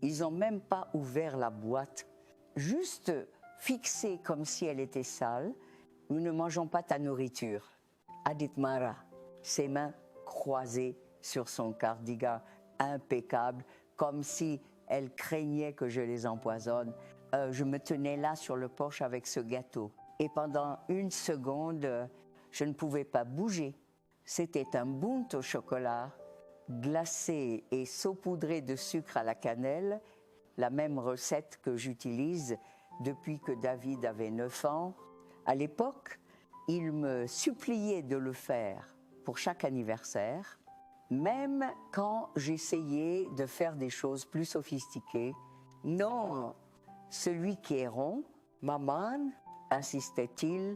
Ils n'ont même pas ouvert la boîte. Juste fixée comme si elle était sale. Nous ne mangeons pas ta nourriture. Adit Mara, ses mains croisées sur son cardigan, impeccable, comme si elle craignait que je les empoisonne. Je me tenais là sur le porche avec ce gâteau. Et pendant une seconde, je ne pouvais pas bouger. C'était un bunt au chocolat, glacé et saupoudré de sucre à la cannelle, la même recette que j'utilise depuis que David avait 9 ans. À l'époque, il me suppliait de le faire pour chaque anniversaire, même quand j'essayais de faire des choses plus sophistiquées. Non, celui qui est rond, maman, insistait-il,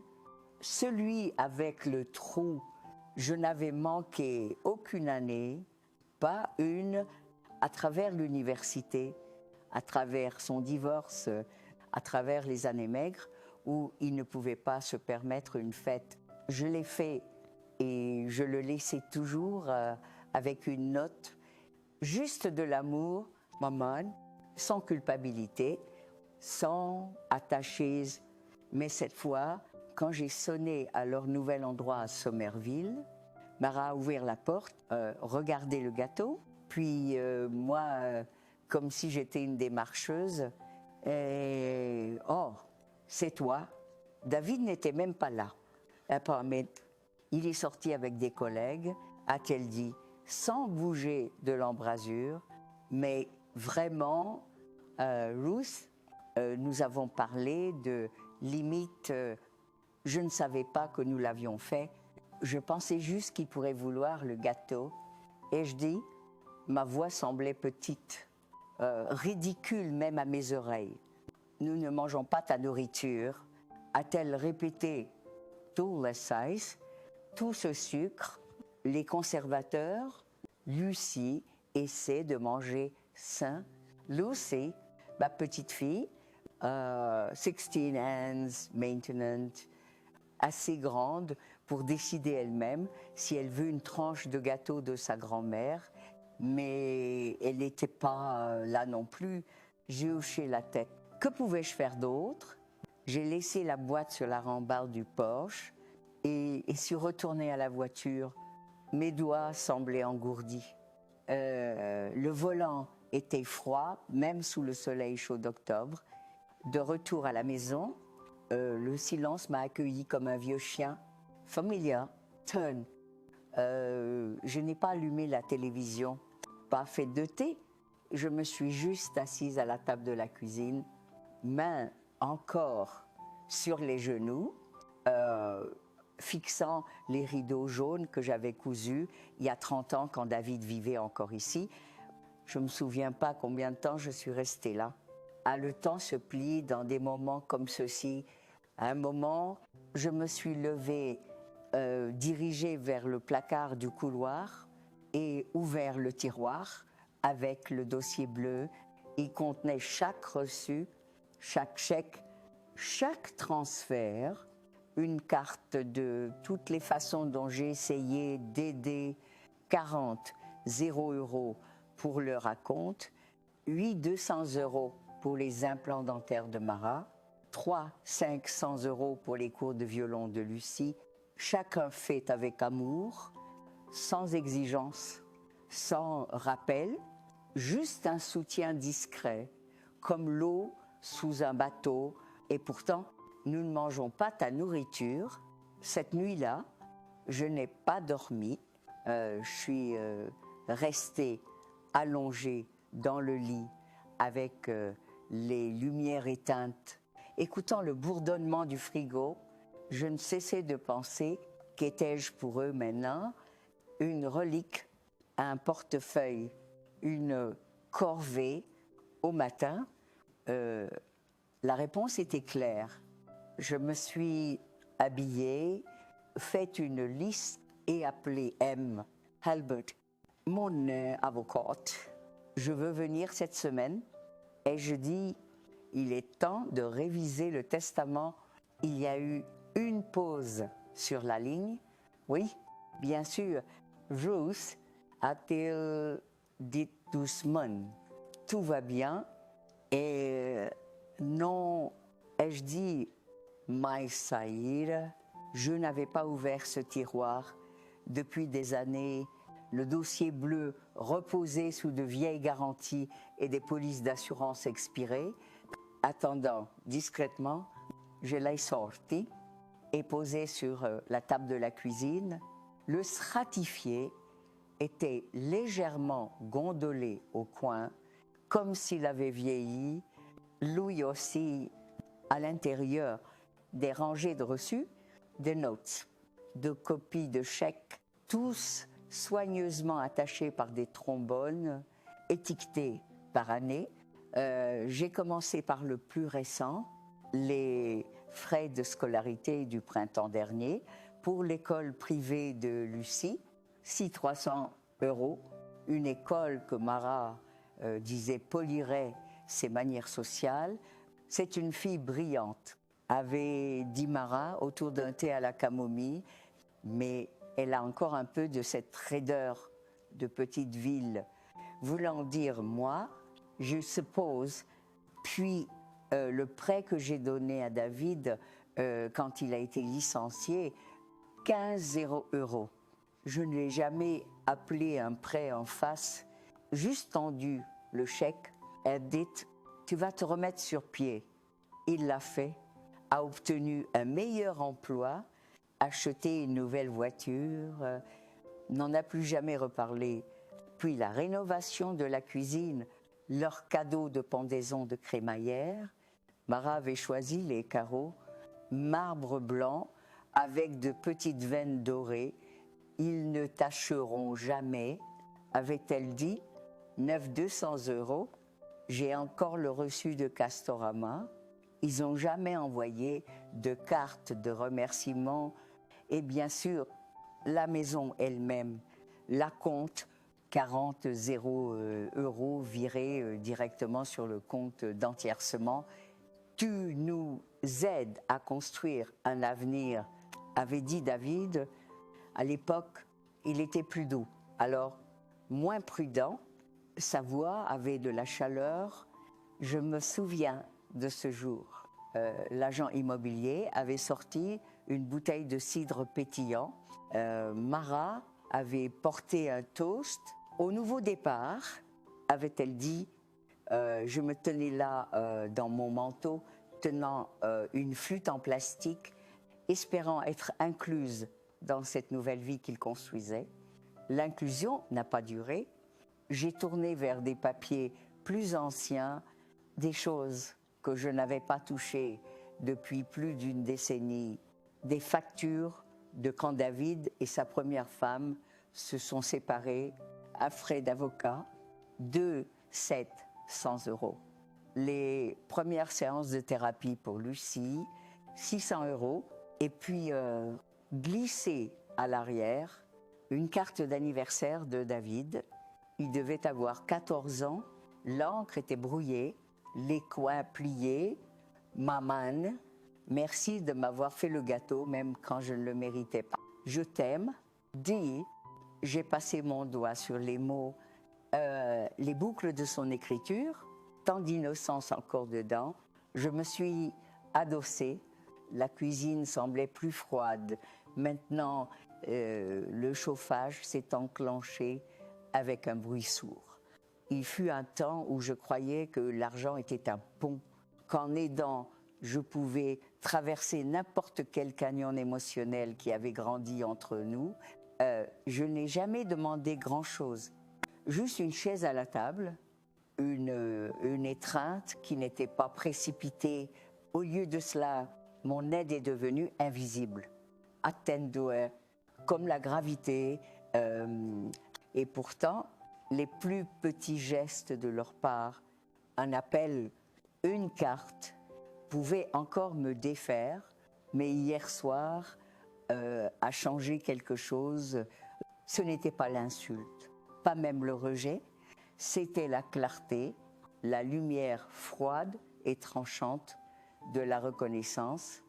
celui avec le trou, je n'avais manqué aucune année, pas une, à travers l'université, à travers son divorce, à travers les années maigres, où il ne pouvait pas se permettre une fête. Je l'ai fait et je le laissais toujours avec une note, juste de l'amour, maman, sans culpabilité, sans attachés. Mais cette fois, quand j'ai sonné à leur nouvel endroit à Somerville, Mara a ouvert la porte, regardé le gâteau, puis moi, comme si j'étais une des marcheuses, et oh, c'est toi. David n'était même pas là. Mais il est sorti avec des collègues, a-t-elle dit, sans bouger de l'embrasure, mais vraiment, Ruth, nous avons parlé de limite, je ne savais pas que nous l'avions fait, je pensais juste qu'il pourrait vouloir le gâteau, et je dis, ma voix semblait petite, ridicule même à mes oreilles. Nous ne mangeons pas ta nourriture, a-t-elle répété tout le size, tout ce sucre, les conservateurs, Lucie essaie de manger sain. Lucy, ma petite fille, 16 hands, maintenance, assez grande pour décider elle-même si elle veut une tranche de gâteau de sa grand-mère, mais elle n'était pas là non plus. J'ai hoché la tête. Que pouvais-je faire d'autre? J'ai laissé la boîte sur la rambarde du Porsche et suis retournée à la voiture. Mes doigts semblaient engourdis. Le volant était froid, même sous le soleil chaud d'octobre. De retour à la maison, le silence m'a accueilli comme un vieux chien. Familiar, turn. Je n'ai pas allumé la télévision, pas fait de thé. Je me suis juste assise à la table de la cuisine, main encore sur les genoux, fixant les rideaux jaunes que j'avais cousus il y a 30 ans quand David vivait encore ici. Je ne me souviens pas combien de temps je suis restée là. Le temps se plie dans des moments comme ceci. À un moment, je me suis levée, dirigée vers le placard du couloir et ouvert le tiroir avec le dossier bleu. Il contenait chaque reçu, chaque chèque, chaque transfert, une carte de toutes les façons dont j'ai essayé d'aider 40, 0 € pour le raconte, 200 € pour les implants dentaires de Mara, 500 € pour les cours de violon de Lucie, chacun fait avec amour, sans exigence, sans rappel, juste un soutien discret, comme l'eau sous un bateau. Et pourtant, nous ne mangeons pas ta nourriture. Cette nuit-là, je n'ai pas dormi. Je suis restée allongée dans le lit avec les lumières éteintes, écoutant le bourdonnement du frigo. Je ne cessais de penser qu'étais-je pour eux maintenant une relique, un portefeuille, une corvée au matin. La réponse était claire. Je me suis habillée, fait une liste et appelé M. Albert, mon avocate. Je veux venir cette semaine et je dis, il est temps de réviser le testament. Il y a eu une pause sur la ligne. Oui, bien sûr, Ruth a-t-elle dit doucement, tout va bien et non, ai-je dit, mais saïr, je n'avais pas ouvert ce tiroir depuis des années. Le dossier bleu reposait sous de vieilles garanties et des polices d'assurance expirées. Attendant discrètement, je l'ai sorti et posé sur la table de la cuisine. Le stratifié était légèrement gondolé au coin, comme s'il avait vieilli. Lui aussi, à l'intérieur des rangées de reçus, des notes, de copies de chèques, tous soigneusement attachés par des trombones, étiquetés par année. J'ai commencé par le plus récent, les frais de scolarité du printemps dernier pour l'école privée de Lucie, 300 €, une école que Marat disait polirait ses manières sociales. C'est une fille brillante, avait dit Marat autour d'un thé à la camomille, mais elle a encore un peu de cette raideur de petite ville. Voulant dire moi, je suppose, puis le prêt que j'ai donné à David quand il a été licencié, 15 €. Je ne l'ai jamais appelé un prêt en face, juste tendu le chèque et dit « tu vas te remettre sur pied ». Il l'a fait, a obtenu un meilleur emploi, acheté une nouvelle voiture, n'en a plus jamais reparlé. Puis la rénovation de la cuisine, leur cadeau de pendaison de crémaillère. Marat avait choisi les carreaux marbre blanc avec de petites veines dorées. Ils ne tacheront jamais, avait-elle dit. 200 €. J'ai encore le reçu de Castorama. Ils n'ont jamais envoyé de carte de remerciement. Et bien sûr, la maison elle-même, la compte, 40 € virés directement sur le compte d'entièrcement. Tu nous aides à construire un avenir, avait dit David. À l'époque, il était plus doux, alors moins prudent. Sa voix avait de la chaleur. Je me souviens de ce jour. L'agent immobilier avait sorti une bouteille de cidre pétillant. Marat avait porté un toast. Au nouveau départ, avait-elle dit, je me tenais là dans mon manteau, tenant une flûte en plastique, espérant être incluse dans cette nouvelle vie qu'il construisait. L'inclusion n'a pas duré. J'ai tourné vers des papiers plus anciens, des choses que je n'avais pas touchées depuis plus d'une décennie, des factures de quand David et sa première femme se sont séparés à frais d'avocat, 700 €. Les premières séances de thérapie pour Lucie, 600 €, et puis glissé à l'arrière une carte d'anniversaire de David. Il devait avoir 14 ans, l'encre était brouillée, les coins pliés. Maman, merci de m'avoir fait le gâteau même quand je ne le méritais pas. Je t'aime, dis, j'ai passé mon doigt sur les mots, les boucles de son écriture, tant d'innocence encore dedans. Je me suis adossée, la cuisine semblait plus froide. Maintenant, le chauffage s'est enclenché avec un bruit sourd. Il fut un temps où je croyais que l'argent était un pont, qu'en aidant, je pouvais traverser n'importe quel canyon émotionnel qui avait grandi entre nous. Je n'ai jamais demandé grand-chose, juste une chaise à la table, une étreinte qui n'était pas précipitée. Au lieu de cela, mon aide est devenue invisible, attendue, comme la gravité. Et pourtant, les plus petits gestes de leur part, un appel, une carte, pouvaient encore me défaire. Mais hier soir, a changé quelque chose. Ce n'était pas l'insulte, pas même le rejet, c'était la clarté, la lumière froide et tranchante de la reconnaissance.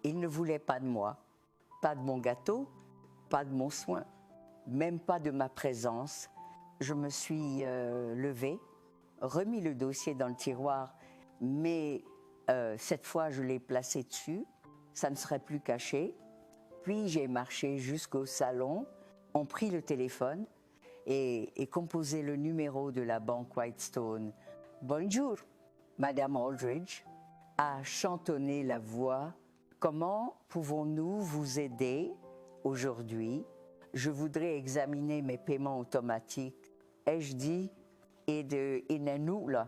Il ne voulait pas de moi, pas de mon gâteau, pas de mon soin, même pas de ma présence. Je me suis levée, remis le dossier dans le tiroir, mais cette fois je l'ai placé dessus, ça ne serait plus caché. Puis j'ai marché jusqu'au salon, on prit le téléphone et composé le numéro de la banque Whitestone. « Bonjour, Madame Aldridge » a chantonné la voix. « Comment pouvons-nous vous aider aujourd'hui? Je voudrais examiner mes paiements automatiques. » Ai-je dit « Et de Inanula,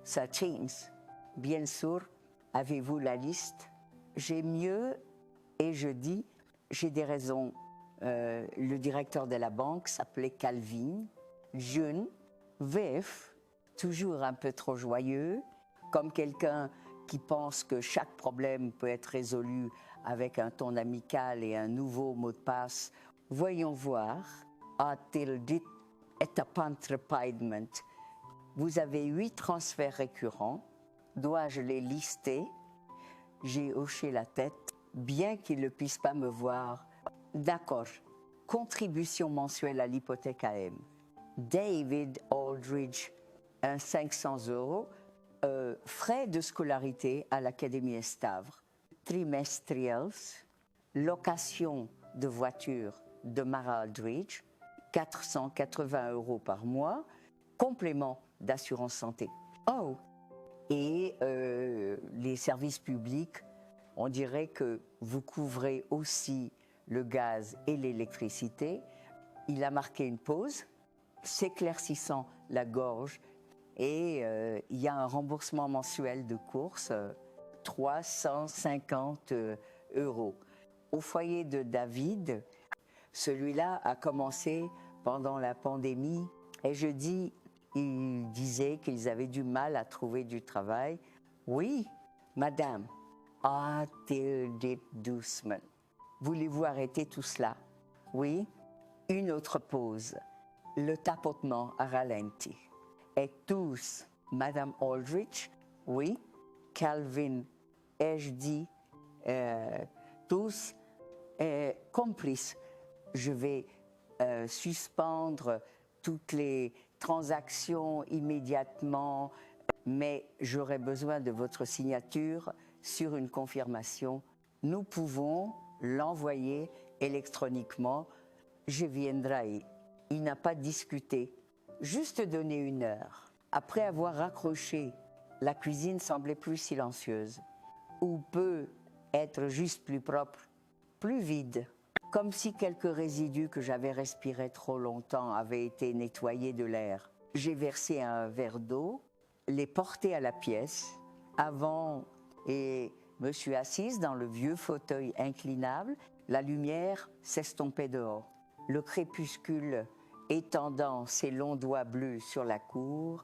ça change. » Bien sûr, avez-vous la liste? J'ai mieux et je dis, j'ai des raisons. Le directeur de la banque s'appelait Calvin, jeune, vif, toujours un peu trop joyeux, comme quelqu'un qui pense que chaque problème peut être résolu avec un ton amical et un nouveau mot de passe. Voyons voir, a-t-il dit, est un. Vous avez 8 transferts récurrents. Dois-je les lister? J'ai hoché la tête, bien qu'il ne puisse pas me voir. D'accord. Contribution mensuelle à l'hypothèque AM. David Aldridge, un 500 €. Frais de scolarité à l'Académie Estavre. Trimestriels. Location de voiture de Mara Aldridge. 480 € par mois. Complément d'assurance santé. Oh! Et les services publics, on dirait que vous couvrez aussi le gaz et l'électricité. Il a marqué une pause, s'éclaircissant la gorge, et il y a un remboursement mensuel de courses, 350 €. Au foyer de David, celui-là a commencé pendant la pandémie, et je dis, il disait qu'ils avaient du mal à trouver du travail. Oui, madame, a-t-il dit doucement. Voulez-vous arrêter tout cela? Oui. Une autre pause. Le tapotement a ralenti. Et tous, madame Aldridge? Oui. Calvin, ai-je dit, tous, complices. Je vais suspendre toutes les transactions immédiatement, mais j'aurai besoin de votre signature sur une confirmation. Nous pouvons l'envoyer électroniquement. Je viendrai. Il n'a pas discuté, juste donné 1 heure. Après avoir raccroché, la cuisine semblait plus silencieuse, ou peut être juste plus propre, plus vide. Comme si quelques résidus que j'avais respirés trop longtemps avaient été nettoyés de l'air. J'ai versé un verre d'eau, l'ai porté à la pièce, avant, et me suis assise dans le vieux fauteuil inclinable. La lumière s'estompait dehors. Le crépuscule étendant ses longs doigts bleus sur la cour,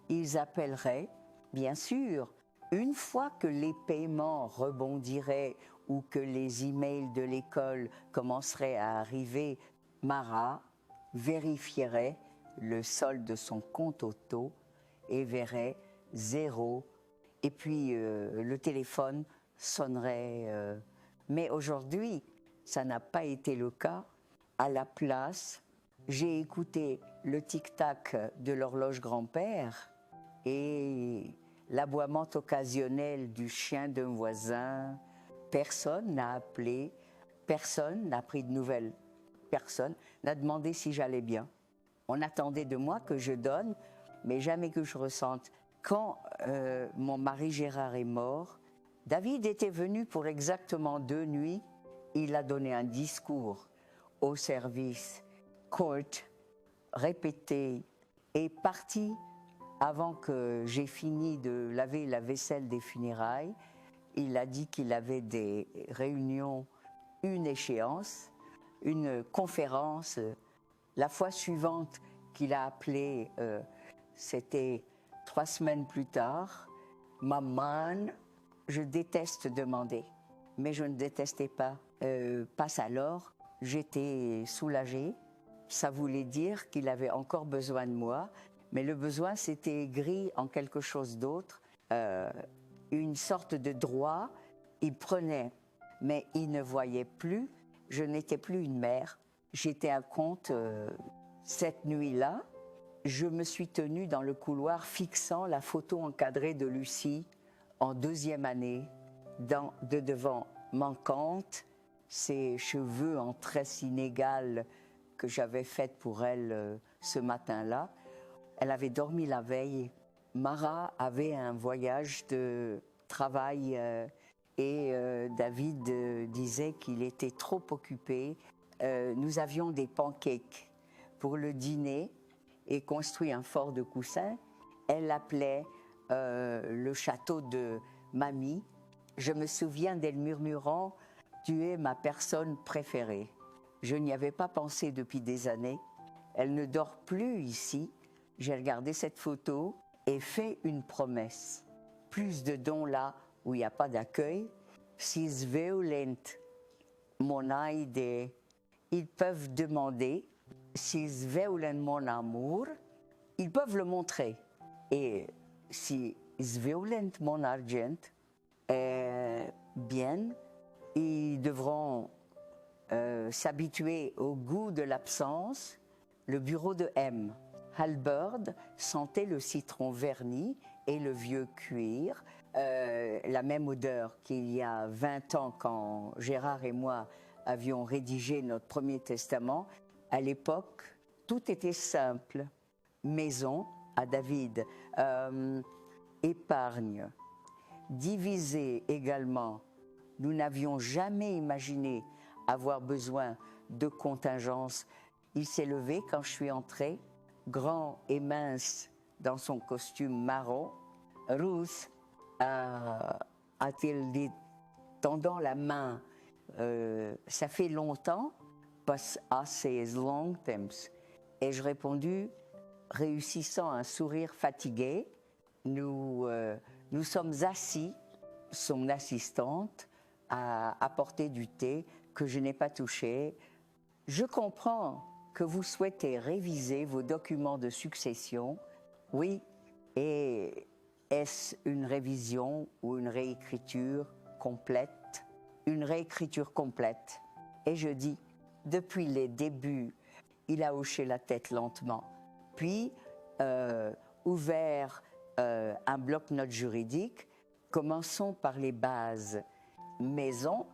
ils appelleraient, bien sûr, une fois que les paiements rebondiraient ou que les emails de l'école commenceraient à arriver, Mara vérifierait le solde de son compte auto et verrait 0. Et puis le téléphone sonnerait. Mais aujourd'hui, ça n'a pas été le cas. À la place, j'ai écouté le tic-tac de l'horloge grand-père et l'aboiement occasionnel du chien d'un voisin. Personne n'a appelé, personne n'a pris de nouvelles, personne n'a demandé si j'allais bien. On attendait de moi que je donne, mais jamais que je ressente. Quand mon mari Gérard est mort, David était venu pour exactement 2 nuits. Il a donné un discours au service, court, répété, et parti avant que j'ai fini de laver la vaisselle des funérailles. Il a dit qu'il avait des réunions, une échéance, une conférence. La fois suivante qu'il a appelé, c'était 3 semaines plus tard. Maman, je déteste demander, mais je ne détestais pas. Passe alors, j'étais soulagée. Ça voulait dire qu'il avait encore besoin de moi, mais le besoin s'était aigri en quelque chose d'autre. Une sorte de droit, il prenait, mais il ne voyait plus. Je n'étais plus une mère. J'étais à compte cette nuit-là. je me suis tenue dans le couloir fixant la photo encadrée de Lucie en 2e année, de devant manquante, ses cheveux en tresse inégale que j'avais faites pour elle ce matin-là. Elle avait dormi la veille. Mara avait un voyage de travail et David disait qu'il était trop occupé. Nous avions des pancakes pour le dîner et construit un fort de coussins. Elle l'appelait le château de Mamie. Je me souviens d'elle murmurant « Tu es ma personne préférée ». Je n'y avais pas pensé depuis des années. Elle ne dort plus ici. J'ai regardé cette photo et fait une promesse. Plus de dons là où il n'y a pas d'accueil. Si violent mon idée, ils peuvent demander. Si violent mon amour, ils peuvent le montrer. Et si violent mon argent, bien, ils devront s'habituer au goût de l'absence. Le bureau de M. Halberd sentait le citron verni et le vieux cuir, la même odeur qu'il y a 20 ans quand Gérard et moi avions rédigé notre premier testament. À l'époque, tout était simple. Maison à David, épargne, divisée également. Nous n'avions jamais imaginé avoir besoin de contingence. Il s'est levé quand je suis entrée, grand et mince dans son costume marron. Ruth a-t-il dit, tendant la main, ça fait longtemps, pas assez long temps. Ai-je répondu, réussissant un sourire fatigué. Nous sommes assis, son assistante a apporté du thé que je n'ai pas touché. Je comprends que vous souhaitez réviser vos documents de succession. Oui, et est-ce une révision ou une réécriture complète? Une réécriture complète. Et je dis, depuis les débuts, il a hoché la tête lentement, puis ouvert un bloc-notes juridique. Commençons par les bases. Maison,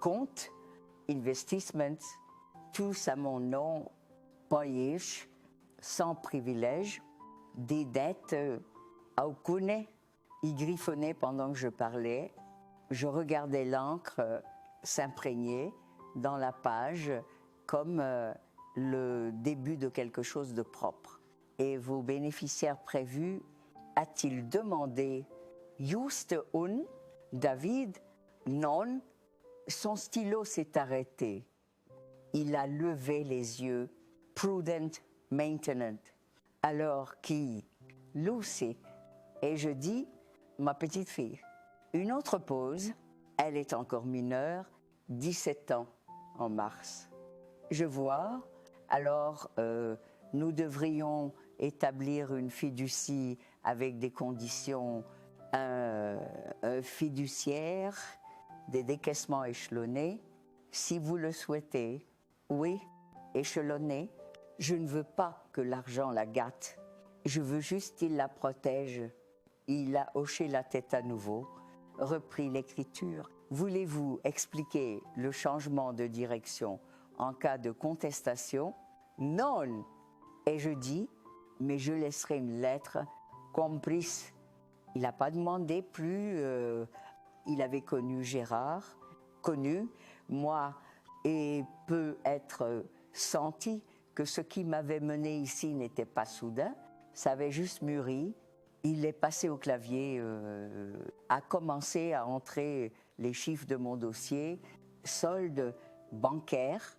compte, investissements, tous à mon nom, payish, sans privilège, des dettes, aukune. Il griffonnait pendant que je parlais. Je regardais l'encre s'imprégner dans la page comme le début de quelque chose de propre. Et vos bénéficiaires prévus, a-t-il demandé Juste un, David? Non. Son stylo s'est arrêté. Il a levé les yeux. Prudent, maintenance. Alors qui? Lucy. Et je dis, ma petite fille. Une autre pause. Elle est encore mineure, 17 ans en mars. Je vois, alors nous devrions établir une fiducie avec des conditions fiduciaires, des décaissements échelonnés. Si vous le souhaitez, oui, échelonnés. Je ne veux pas que l'argent la gâte. Je veux juste qu'il la protège. Il a hoché la tête à nouveau, repris l'écriture. Voulez-vous expliquer le changement de direction en cas de contestation? Non. Et je dis, mais je laisserai une lettre comprise. Il n'a pas demandé plus. Il avait connu Gérard, connu moi, et peut être senti que ce qui m'avait mené ici n'était pas soudain, ça avait juste mûri. Il est passé au clavier, a commencé à entrer les chiffres de mon dossier, solde bancaire,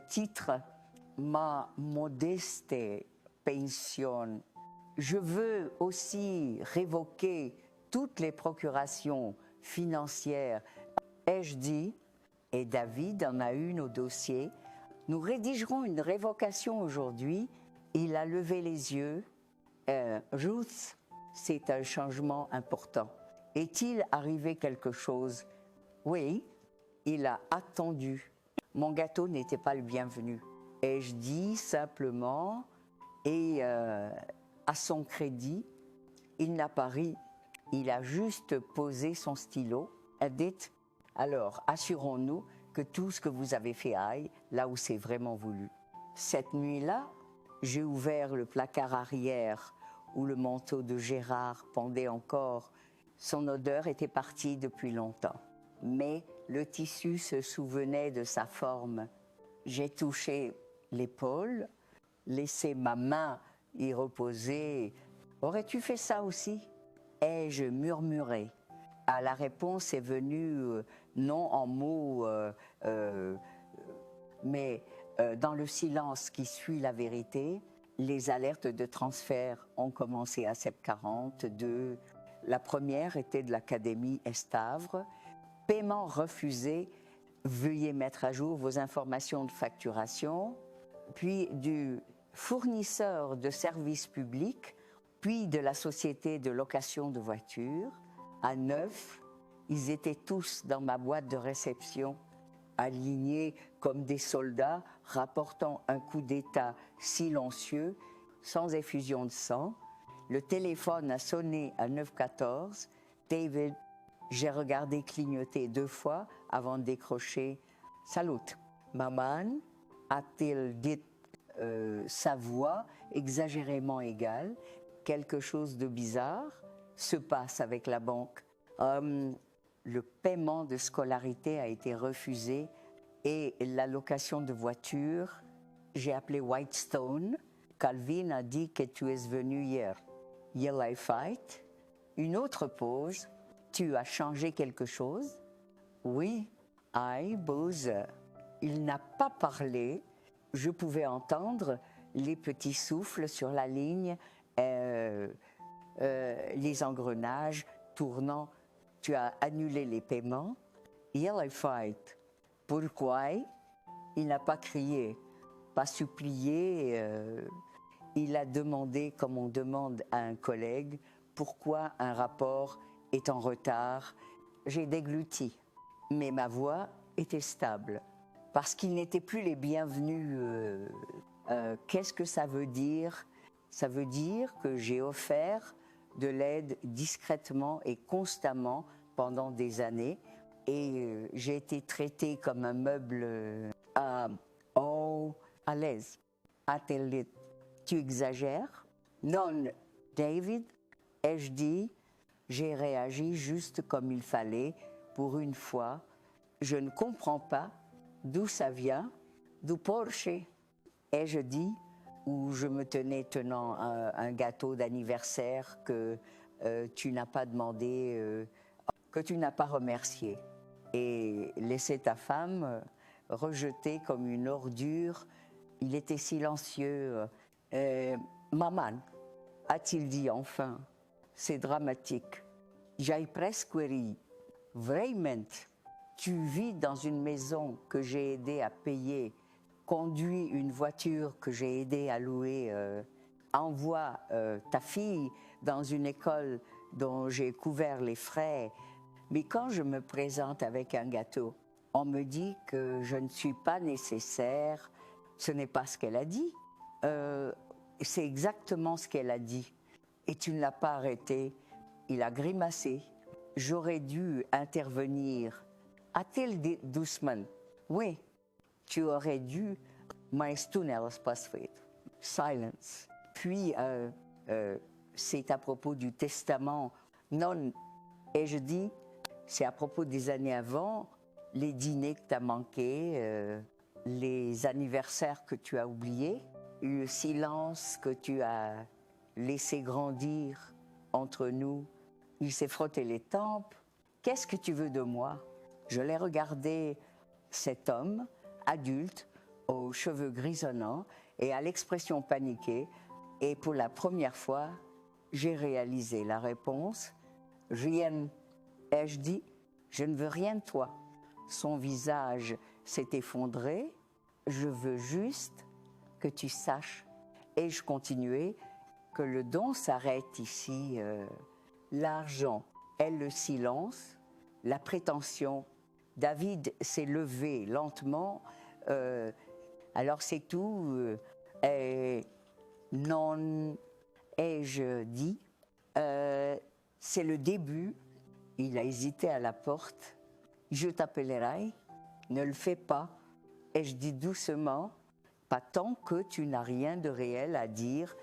titre ma modeste pension. Je veux aussi révoquer toutes les procurations financières. Ai-je dit, et David en a une au dossier, nous rédigerons une révocation aujourd'hui. Il a levé les yeux. Ruth, c'est un changement important. Est-il arrivé quelque chose? Oui, il a attendu. Mon gâteau n'était pas le bienvenu. Ai-je dit simplement, Et à son crédit, il n'a pas ri, il a juste posé son stylo. Elle dit, alors assurons-nous que tout ce que vous avez fait aille là où c'est vraiment voulu. Cette nuit-là, j'ai ouvert le placard arrière où le manteau de Gérard pendait encore. Son odeur était partie depuis longtemps, mais le tissu se souvenait de sa forme. J'ai touché l'épaule, laissé ma main y reposer. Aurais-tu fait ça aussi? Ai-je murmuré? Ah, la réponse est venue non en mots, mais dans le silence qui suit la vérité. Les alertes de transfert ont commencé à 7h42. La première était de l'Académie Estavre. Paiement refusé. Veuillez mettre à jour vos informations de facturation. Puis du fournisseur de services publics, puis de la société de location de voitures. À 9, ils étaient tous dans ma boîte de réception, alignés comme des soldats rapportant un coup d'État silencieux, sans effusion de sang. Le téléphone a sonné à 9h14. David, j'ai regardé clignoter 2 fois avant de décrocher. Salut, maman, a-t-il dit sa voix exagérément égale. Quelque chose de bizarre se passe avec la banque. Le paiement de scolarité a été refusé et la location de voiture, j'ai appelé Whitestone. Calvin a dit que tu es venu hier. Yellow fight. Une autre pause. Tu as changé quelque chose? Oui. I, Bose. Il n'a pas parlé. Je pouvais entendre les petits souffles sur la ligne, les engrenages tournant. Tu as annulé les paiements. Yellow fight. Pourquoi? Il n'a pas crié, pas supplié. Il a demandé, comme on demande à un collègue, pourquoi un rapport est en retard. J'ai dégluti, mais ma voix était stable, parce qu'ils n'étaient plus les bienvenus. Qu'est-ce que ça veut dire? Ça veut dire que j'ai offert de l'aide discrètement et constamment pendant des années, et j'ai été traitée comme un meuble à l'aise. A-t-elle dit, tu exagères? Non, David, ai-je dit, j'ai réagi juste comme il fallait pour une fois. Je ne comprends pas d'où ça vient, d'où Porsche. Ai-je dit, où je me tenant un gâteau d'anniversaire que tu n'as pas demandé, que tu n'as pas remercié, et laisser ta femme rejetée comme une ordure. Il était silencieux. Maman, a-t-il dit enfin, c'est dramatique. J'ai presque ri. Vraiment, tu vis dans une maison que j'ai aidé à payer, conduis une voiture que j'ai aidé à louer, envoie ta fille dans une école dont j'ai couvert les frais. Mais quand je me présente avec un gâteau, on me dit que je ne suis pas nécessaire. Ce n'est pas ce qu'elle a dit. C'est exactement ce qu'elle a dit. Et tu ne l'as pas arrêté. Il a grimacé. J'aurais dû intervenir. A-t-il dit doucement? Oui, tu aurais dû, mais tu n'as pas fait. Silence. Puis, c'est à propos du testament. Non, et je dis, c'est à propos des années avant, les dîners que tu as manqués, les anniversaires que tu as oubliés, le silence que tu as laissé grandir entre nous. Il s'est frotté les tempes. Qu'est-ce que tu veux de moi? Je l'ai regardé, cet homme, adulte, aux cheveux grisonnants et à l'expression paniquée, et pour la première fois, j'ai réalisé la réponse. Rien, ai-je dit, je ne veux rien de toi. Son visage s'est effondré. Je veux juste que tu saches. Et je continuais que le don s'arrête ici. L'argent est le silence, la prétention. David s'est levé lentement. Alors c'est tout. Non, ai-je dit, c'est le début. Il a hésité à la porte. Je t'appellerai, ne le fais pas. Ai-je dit doucement, pas tant que tu n'as rien de réel à dire.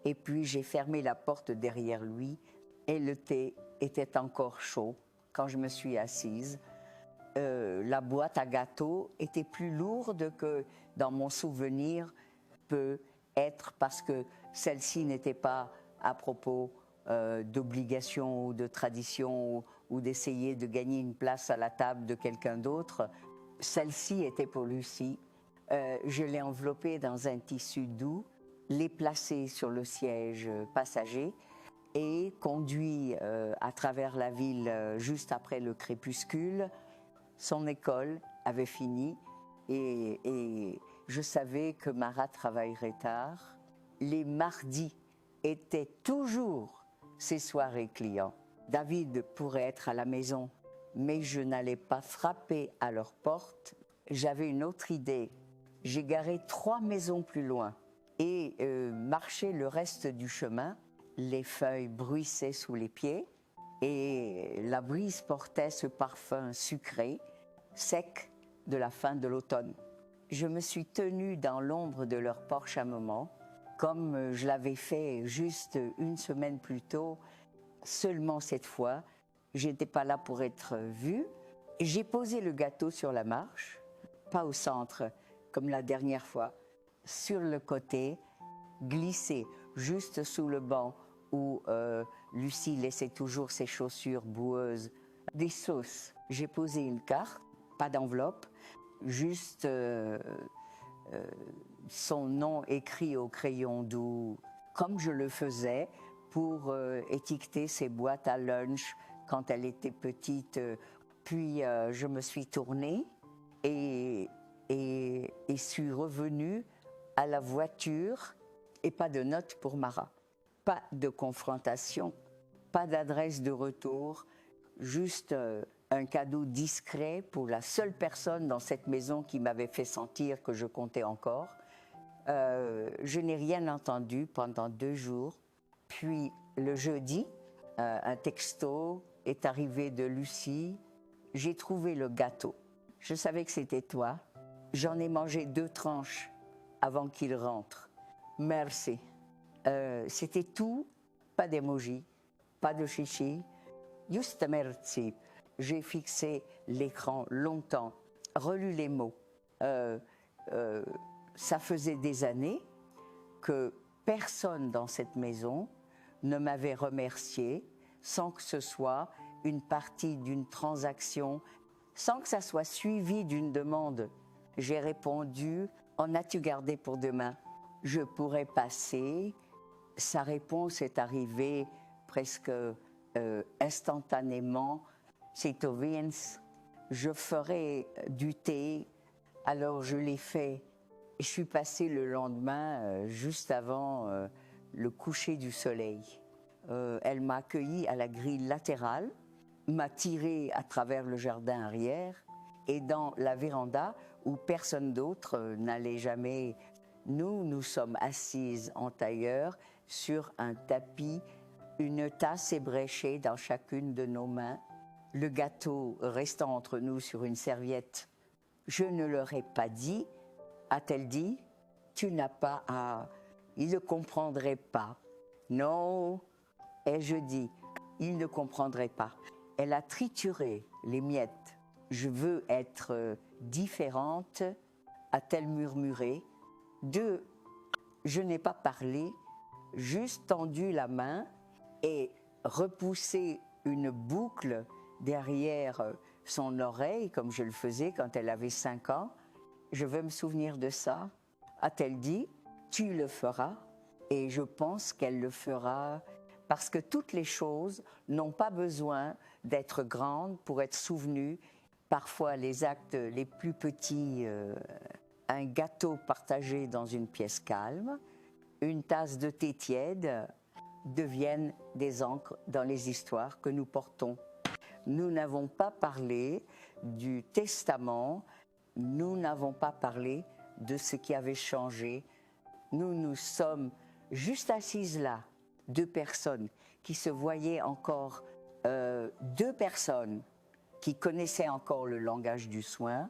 Et puis j'ai fermé la porte derrière lui et le thé était encore chaud quand je me suis assise. La boîte à gâteaux était plus lourde que dans mon souvenir peut être parce que celle-ci n'était pas à propos d'obligation ou de tradition ou d'essayer de gagner une place à la table de quelqu'un d'autre. Celle-ci était pour Lucie. Je l'ai enveloppée dans un tissu doux, l'ai placée sur le siège passager et conduit à travers la ville juste après le crépuscule. Son école avait fini et je savais que Marat travaillerait tard. Les mardis étaient toujours ses soirées clients. David pourrait être à la maison, mais je n'allais pas frapper à leur porte. J'avais une autre idée. J'ai garé 3 maisons plus loin et marché le reste du chemin. Les feuilles bruissaient sous les pieds et la brise portait ce parfum sucré, sec de la fin de l'automne. Je me suis tenue dans l'ombre de leur porche un moment, comme je l'avais fait juste une semaine plus tôt. Seulement cette fois, je n'étais pas là pour être vue. J'ai posé le gâteau sur la marche, pas au centre comme la dernière fois, sur le côté, glissé juste sous le banc où Lucie laissait toujours ses chaussures boueuses, des sauces. J'ai posé une carte, pas d'enveloppe, juste son nom écrit au crayon doux, comme je le faisais pour étiqueter ses boîtes à lunch quand elle était petite. Puis je me suis tournée et suis revenue à la voiture et pas de note pour Marat. Pas de confrontation, pas d'adresse de retour, juste un cadeau discret pour la seule personne dans cette maison qui m'avait fait sentir que je comptais encore. Je n'ai rien entendu pendant 2 jours. Puis le jeudi, un texto est arrivé de Lucie. J'ai trouvé le gâteau. Je savais que c'était toi. J'en ai mangé 2 tranches avant qu'il rentre. Merci. C'était tout, pas d'émoji, pas de chichi, juste merci. J'ai fixé l'écran longtemps, relu les mots. Ça faisait des années que personne dans cette maison ne m'avait remercié sans que ce soit une partie d'une transaction, sans que ça soit suivi d'une demande. J'ai répondu « En as-tu gardé pour demain ?» Je pourrais passer. Sa réponse est arrivée presque instantanément. C'est au Vince. Je ferai du thé. Alors je l'ai fait. Je suis passée le lendemain, juste avant le coucher du soleil. Elle m'a accueillie à la grille latérale, m'a tirée à travers le jardin arrière et dans la véranda où personne d'autre n'allait jamais. Nous sommes assises en tailleur sur un tapis, une tasse ébréchée dans chacune de nos mains, le gâteau restant entre nous sur une serviette. Je ne leur ai pas dit, a-t-elle dit, tu n'as pas à... Ils ne comprendraient pas. Non, ai-je dit, ils ne comprendraient pas. Elle a trituré les miettes. Je veux être différente, a-t-elle murmuré. 2, je n'ai pas parlé, juste tendu la main et repoussé une boucle derrière son oreille, comme je le faisais quand elle avait 5 ans. Je veux me souvenir de ça. A-t-elle dit, tu le feras? Et je pense qu'elle le fera parce que toutes les choses n'ont pas besoin d'être grandes pour être souvenues. Parfois, les actes les plus petits, un gâteau partagé dans une pièce calme, une tasse de thé tiède, deviennent des encres dans les histoires que nous portons. Nous n'avons pas parlé du testament, nous n'avons pas parlé de ce qui avait changé. Nous nous sommes juste assises là, deux personnes qui se voyaient encore, deux personnes qui connaissaient encore le langage du soin.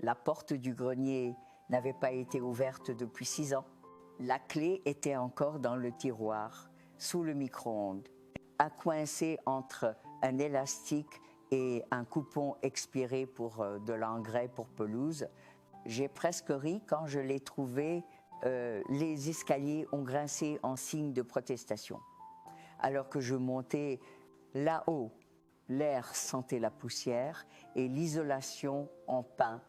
La porte du grenier n'avait pas été ouverte depuis 6 ans. La clé était encore dans le tiroir, sous le micro-ondes, à coincer entre un élastique et un coupon expiré pour de l'engrais pour pelouse. J'ai presque ri quand je l'ai trouvé. Les escaliers ont grincé en signe de protestation. Alors que je montais là-haut, l'air sentait la poussière et l'isolation en pain.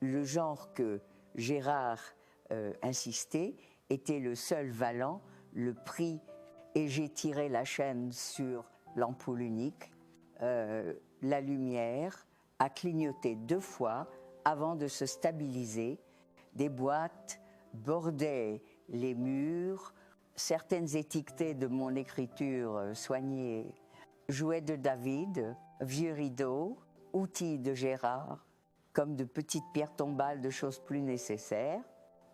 Le genre que Gérard insistait était le seul valant, le prix, et j'ai tiré la chaîne sur l'ampoule unique. La lumière a clignoté 2 fois avant de se stabiliser. Des boîtes bordaient les murs, certaines étiquetées de mon écriture soignée, jouets de David, vieux rideaux, outils de Gérard, comme de petites pierres tombales de choses plus nécessaires.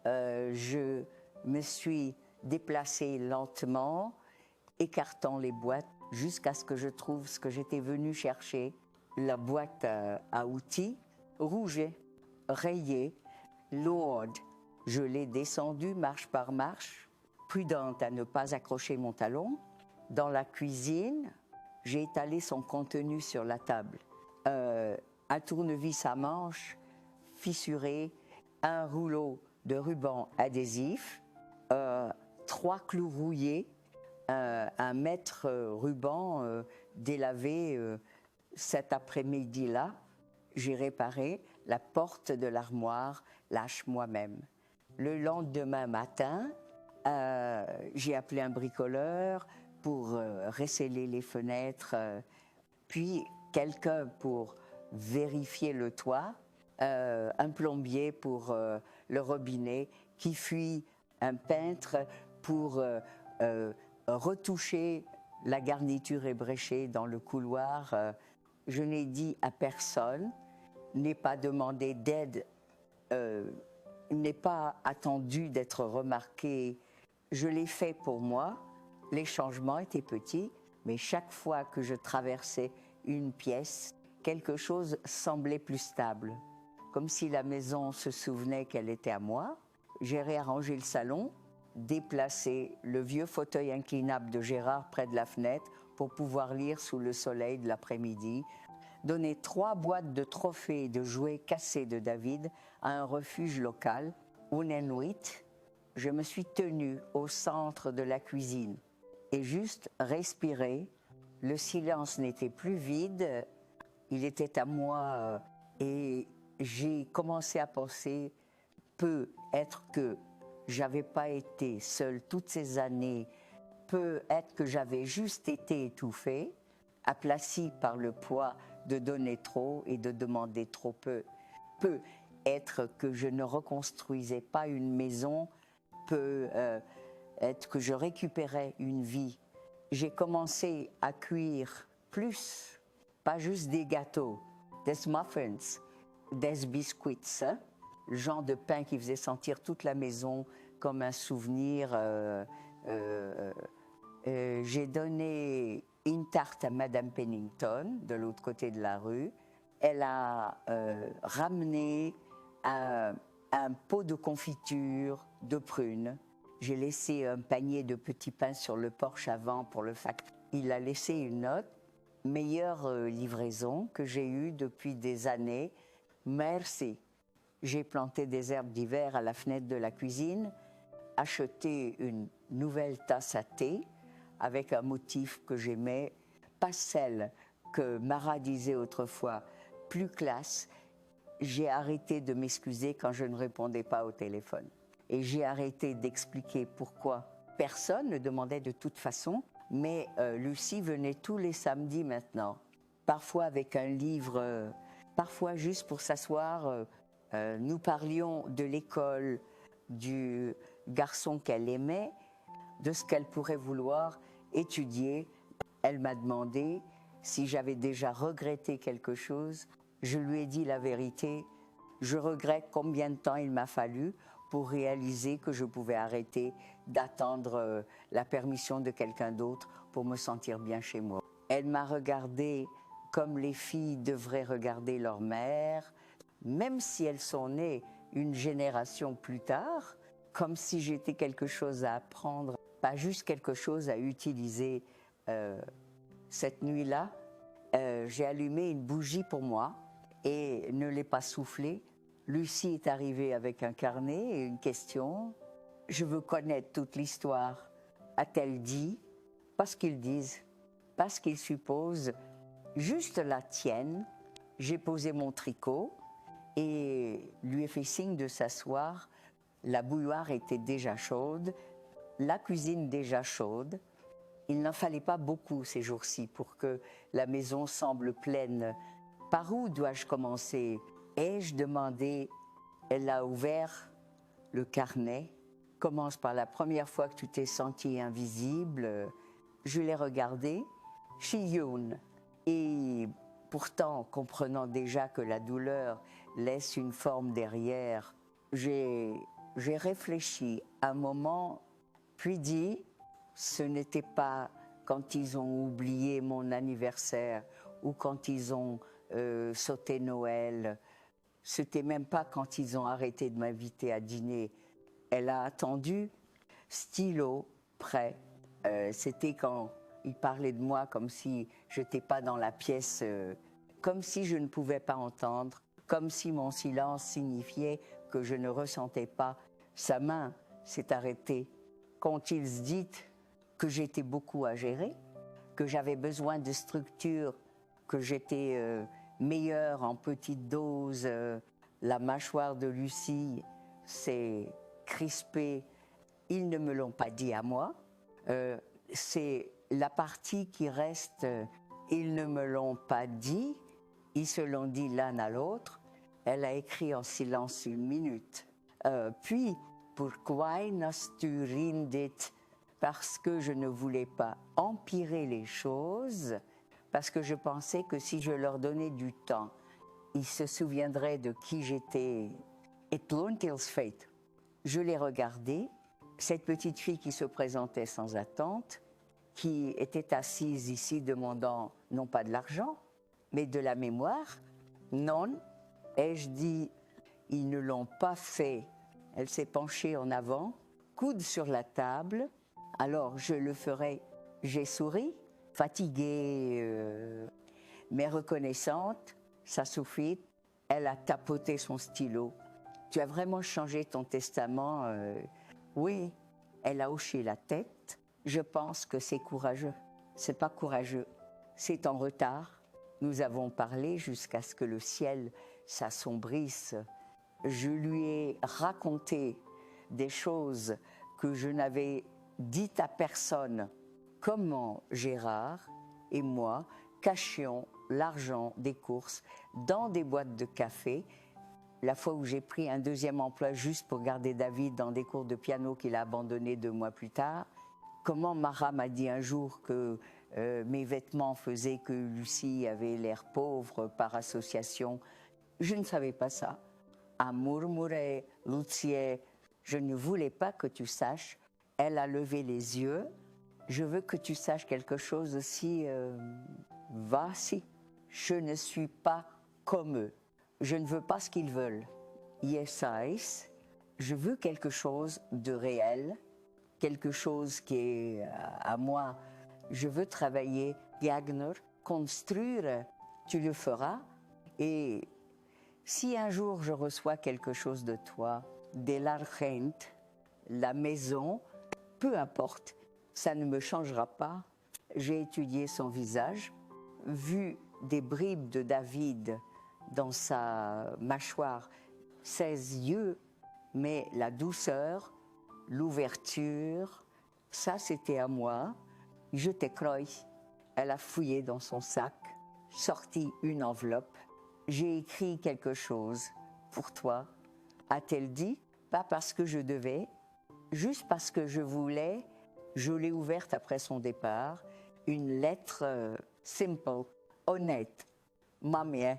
Je me suis déplacée lentement, écartant les boîtes jusqu'à ce que je trouve ce que j'étais venue chercher, la boîte à outils, rouge, rayée, lourde. Je l'ai descendue marche par marche, prudente à ne pas accrocher mon talon. Dans la cuisine, j'ai étalé son contenu sur la table. Un tournevis à manches fissuré, un rouleau de ruban adhésif, 3 clous rouillés, un mètre ruban délavé cet après-midi-là. J'ai réparé la porte de l'armoire, lâche moi-même. Le lendemain matin, j'ai appelé un bricoleur pour resceller les fenêtres, puis quelqu'un pour vérifier le toit, un plombier pour le robinet, qui fut un peintre pour retoucher la garniture ébréchée dans le couloir. Je n'ai dit à personne, n'ai pas demandé d'aide, n'ai pas attendu d'être remarqué. Je l'ai fait pour moi. Les changements étaient petits, mais chaque fois que je traversais une pièce, quelque chose semblait plus stable. Comme si la maison se souvenait qu'elle était à moi. J'ai réarrangé le salon, déplacé le vieux fauteuil inclinable de Gérard près de la fenêtre pour pouvoir lire sous le soleil de l'après-midi, donné 3 boîtes de trophées et de jouets cassés de David à un refuge local, Unenwit. Je me suis tenue au centre de la cuisine et juste respiré. Le silence n'était plus vide, il était à moi et j'ai commencé à penser peut-être que j'avais pas été seule toutes ces années, peut-être que j'avais juste été étouffée, aplatie par le poids de donner trop et de demander trop peu. Peut-être que je ne reconstruisais pas une maison, peut-être que je récupérais une vie. J'ai commencé à cuire plus, pas juste des gâteaux, des muffins, des biscuits, hein? Le genre de pain qui faisait sentir toute la maison comme un souvenir. J'ai donné une tarte à Madame Pennington, de l'autre côté de la rue. Elle a ramené un pot de confiture de prunes. J'ai laissé un panier de petits pains sur le porche avant pour le facteur. Il a laissé une note. Meilleure livraison que j'ai eue depuis des années. Merci. J'ai planté des herbes d'hiver à la fenêtre de la cuisine, acheté une nouvelle tasse à thé avec un motif que j'aimais, pas celle que Mara disait autrefois, plus classe. J'ai arrêté de m'excuser quand je ne répondais pas au téléphone. Et j'ai arrêté d'expliquer pourquoi personne ne demandait de toute façon, mais Lucie venait tous les samedis maintenant, parfois avec un livre, parfois juste pour s'asseoir. Nous parlions de l'école, du garçon qu'elle aimait, de ce qu'elle pourrait vouloir étudier. Elle m'a demandé si j'avais déjà regretté quelque chose. Je lui ai dit la vérité. Je regrette combien de temps il m'a fallu pour réaliser que je pouvais arrêter d'attendre la permission de quelqu'un d'autre pour me sentir bien chez moi. Elle m'a regardée comme les filles devraient regarder leur mère, même si elles sont nées une génération plus tard, comme si j'étais quelque chose à apprendre, pas juste quelque chose à utiliser. Cette nuit-là, j'ai allumé une bougie pour moi et ne l'ai pas soufflée. Lucie est arrivée avec un carnet et une question. Je veux connaître toute l'histoire. A-t-elle dit? Pas ce qu'ils disent, pas ce qu'ils supposent, juste la tienne. J'ai posé mon tricot et lui ai fait signe de s'asseoir. La bouilloire était déjà chaude, la cuisine déjà chaude. Il n'en fallait pas beaucoup ces jours-ci pour que la maison semble pleine. Par où dois-je commencer? Ai-je demandé? Elle a ouvert le carnet. Commence par la première fois que tu t'es senti invisible. Je l'ai regardé. Shiyun. Et pourtant, comprenant déjà que la douleur laisse une forme derrière, j'ai réfléchi un moment, puis dit, ce n'était pas quand ils ont oublié mon anniversaire ou quand ils ont sauté Noël. C'était même pas quand ils ont arrêté de m'inviter à dîner. Elle a attendu, stylo prêt. C'était quand il parlait de moi comme si je n'étais pas dans la pièce, comme si je ne pouvais pas entendre, comme si mon silence signifiait que je ne ressentais pas. Sa main s'est arrêtée. Quand il se dit que j'étais beaucoup à gérer, que j'avais besoin de structure, que j'étais meilleure en petite dose, la mâchoire de Lucie s'est crispée. Ils ne me l'ont pas dit à moi. C'est la partie qui reste, ils ne me l'ont pas dit, ils se l'ont dit l'un à l'autre. Elle a écrit en silence 1 minute. Puis, pourquoi n'as-tu rindet? Parce que je ne voulais pas empirer les choses, parce que je pensais que si je leur donnais du temps, ils se souviendraient de qui j'étais. Et fate. Je l'ai regardée, cette petite fille qui se présentait sans attente, qui était assise ici demandant non pas de l'argent, mais de la mémoire. Non, ai-je dit, ils ne l'ont pas fait. Elle s'est penchée en avant, coude sur la table. Alors je le ferai. J'ai souri, fatiguée, mais reconnaissante. Ça suffit. Elle a tapoté son stylo. Tu as vraiment changé ton testament? Oui. Elle a hoché la tête. Je pense que c'est courageux. C'est pas courageux. C'est en retard. Nous avons parlé jusqu'à ce que le ciel s'assombrisse. Je lui ai raconté des choses que je n'avais dites à personne. Comment Gérard et moi cachions l'argent des courses dans des boîtes de café. La fois où j'ai pris un 2e emploi juste pour garder David dans des cours de piano qu'il a abandonné 2 mois plus tard. Comment Mara m'a dit un jour que mes vêtements faisaient que Lucie avait l'air pauvre par association. Je ne savais pas ça. À murmurer, Lucie, je ne voulais pas que tu saches. Elle a levé les yeux. Je veux que tu saches quelque chose aussi. Va-si. Je ne suis pas comme eux. Je ne veux pas ce qu'ils veulent. Yes, je veux quelque chose de réel, quelque chose qui est à moi. Je veux travailler, Gagner, construire, tu le feras. Et si un jour je reçois quelque chose de toi, de l'argent, la maison, peu importe, ça ne me changera pas. J'ai étudié son visage, vu des bribes de David dans sa mâchoire, ses yeux, mais la douceur, l'ouverture, ça c'était à moi. Je t'ai croyé. Elle a fouillé dans son sac, sorti une enveloppe. J'ai écrit quelque chose pour toi. A-t-elle dit? Pas parce que je devais, juste parce que je voulais. Je l'ai ouverte après son départ. Une lettre simple, honnête. Mamie,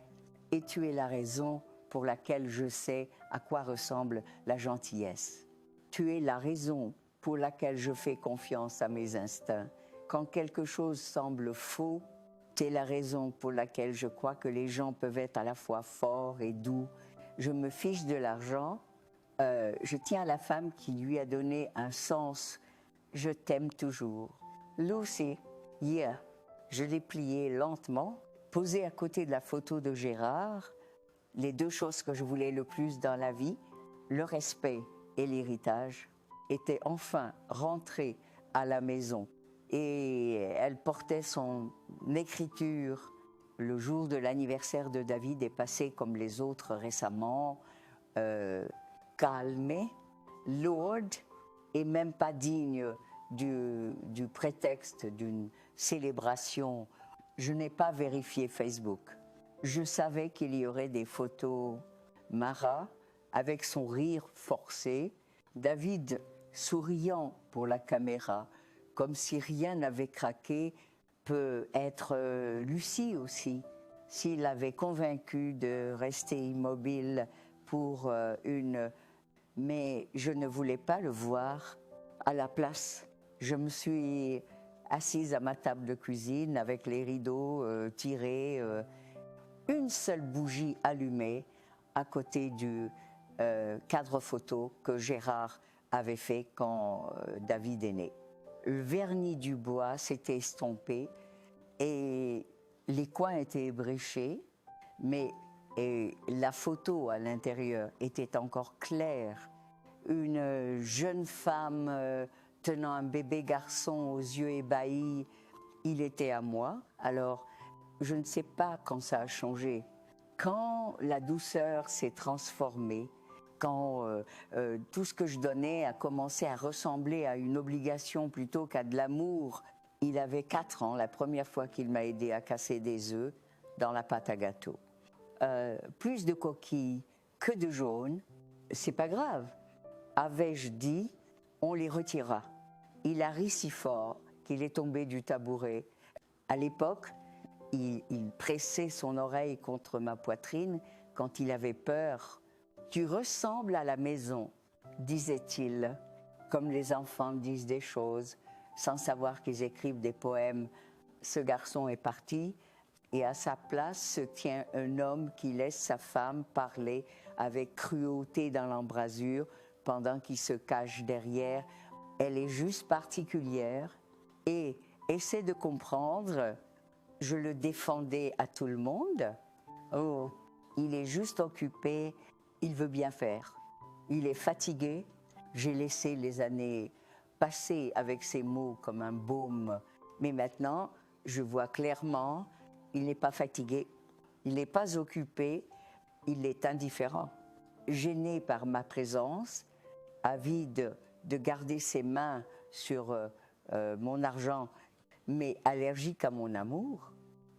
et tu es la raison pour laquelle je sais à quoi ressemble la gentillesse. Tu es la raison pour laquelle je fais confiance à mes instincts. Quand quelque chose semble faux, tu es la raison pour laquelle je crois que les gens peuvent être à la fois forts et doux. Je me fiche de l'argent. Je tiens à la femme qui lui a donné un sens. Je t'aime toujours. Lucy, yeah. Je l'ai plié lentement, posé à côté de la photo de Gérard, les deux choses que je voulais le plus dans la vie, le respect et l'héritage, étaient enfin rentrées à la maison. Et elle portait son écriture. Le jour de l'anniversaire de David est passé comme les autres récemment, calmé, lourde et même pas digne du prétexte d'une célébration. Je n'ai pas vérifié Facebook. Je savais qu'il y aurait des photos. Mara, avec son rire forcé, David souriant pour la caméra, comme si rien n'avait craqué, peut être Lucie aussi. S'il avait convaincu de rester immobile pour une... Mais je ne voulais pas le voir à la place. Je me suis assise à ma table de cuisine avec les rideaux tirés, une seule bougie allumée à côté du cadre photo que Gérard avait fait quand David est né. Le vernis du bois s'était estompé et les coins étaient ébréchés, mais la photo à l'intérieur était encore claire. Une jeune femme tenant un bébé garçon aux yeux ébahis, il était à moi. Alors, je ne sais pas quand ça a changé. Quand la douceur s'est transformée, quand tout ce que je donnais a commencé à ressembler à une obligation plutôt qu'à de l'amour. Il avait 4 ans, la première fois qu'il m'a aidé à casser des œufs dans la pâte à gâteau. Plus de coquilles que de jaunes, c'est pas grave. Avais-je dit, on les retirera. Il a ri si fort qu'il est tombé du tabouret. À l'époque, il pressait son oreille contre ma poitrine quand il avait peur. « Tu ressembles à la maison », disait-il, comme les enfants disent des choses, sans savoir qu'ils écrivent des poèmes. Ce garçon est parti, et à sa place se tient un homme qui laisse sa femme parler avec cruauté dans l'embrasure pendant qu'il se cache derrière. Elle est juste particulière et essaie de comprendre. Je le défendais à tout le monde. Oh, il est juste occupé, il veut bien faire. Il est fatigué. J'ai laissé les années passer avec ces mots comme un baume. Mais maintenant, je vois clairement, il n'est pas fatigué, il n'est pas occupé, il est indifférent. Gêné par ma présence, avide de garder ses mains sur mon argent, mais allergique à mon amour,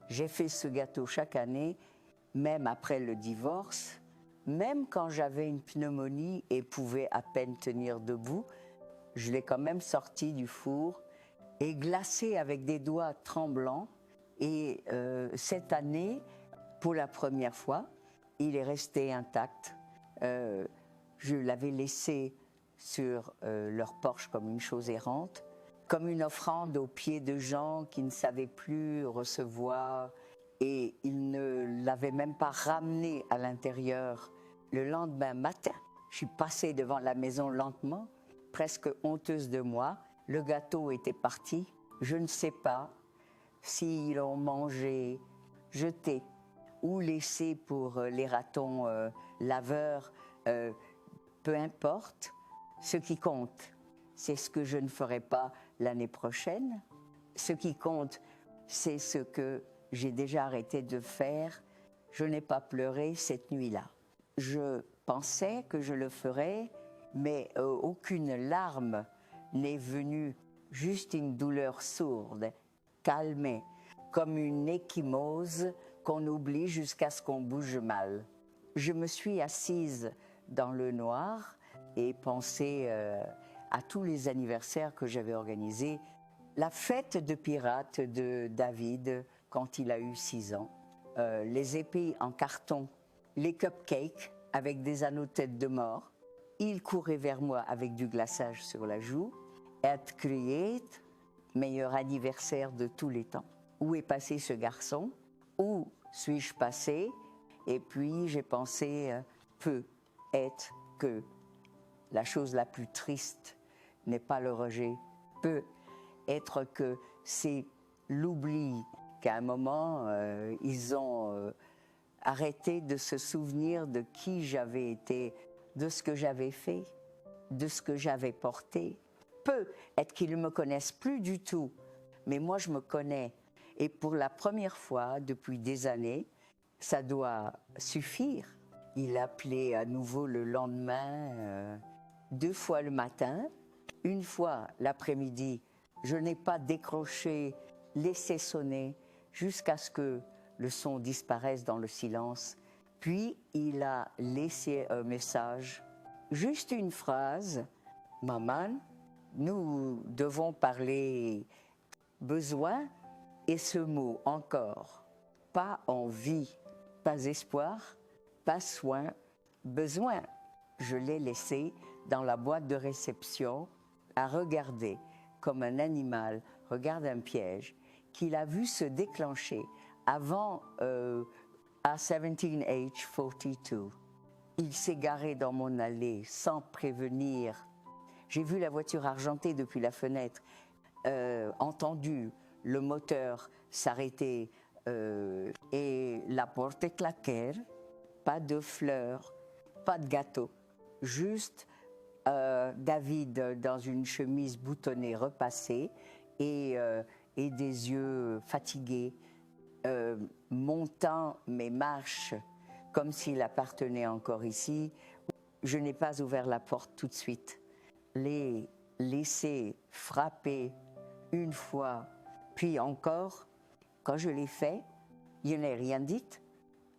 j'ai fait ce gâteau chaque année, même après le divorce, même quand j'avais une pneumonie et pouvais à peine tenir debout, je l'ai quand même sorti du four et glacé avec des doigts tremblants. Et cette année, pour la première fois, il est resté intact. Je l'avais laissé sur leur porche comme une chose errante, comme une offrande aux pieds de gens qui ne savaient plus recevoir, et ils ne l'avaient même pas ramené à l'intérieur. Le lendemain matin, je suis passée devant la maison lentement, presque honteuse de moi. Le gâteau était parti. Je ne sais pas s'ils l'ont mangé, jeté ou laissé pour les ratons laveurs, peu importe. Ce qui compte, c'est ce que je ne ferai pas l'année prochaine. Ce qui compte, c'est ce que j'ai déjà arrêté de faire. Je n'ai pas pleuré cette nuit-là. Je pensais que je le ferais, mais aucune larme n'est venue, juste une douleur sourde, calmée, comme une échymose qu'on oublie jusqu'à ce qu'on bouge mal. Je me suis assise dans le noir et pensé à tous les anniversaires que j'avais organisés. La fête de pirates de David quand il a eu 6 ans, les épées en carton les cupcakes avec des anneaux de tête de mort. Il courait vers moi avec du glaçage sur la joue. Et criait, meilleur anniversaire de tous les temps. Où est passé ce garçon? Où suis-je passé? Et puis j'ai pensé, peut être que la chose la plus triste n'est pas le rejet, peut être que c'est l'oubli, qu'à un moment, ils ont arrêté de se souvenir de qui j'avais été, de ce que j'avais fait, de ce que j'avais porté. Peut être qu'ils ne me connaissent plus du tout, mais moi je me connais. Et pour la première fois depuis des années, ça doit suffire. Il appelait à nouveau le lendemain, 2 fois le matin, 1 fois l'après-midi. Je n'ai pas décroché, laissé sonner jusqu'à ce que le son disparaisse dans le silence. Puis il a laissé un message, juste une phrase. Maman, nous devons parler besoin et ce mot encore. Pas envie, pas espoir, pas soin, besoin. Je l'ai laissé dans la boîte de réception à regarder comme un animal regarde un piège qu'il a vu se déclencher avant à 17H42. Il s'est garé dans mon allée sans prévenir. J'ai vu la voiture argentée depuis la fenêtre, entendu le moteur s'arrêter et la porte claquer. Pas de fleurs, pas de gâteau, juste David dans une chemise boutonnée repassée et des yeux fatigués, montant mes marches comme s'il appartenait encore ici. Je n'ai pas ouvert la porte tout de suite. Les laisser frapper 1 fois, puis encore. Quand je l'ai fait, il n'ai rien dit,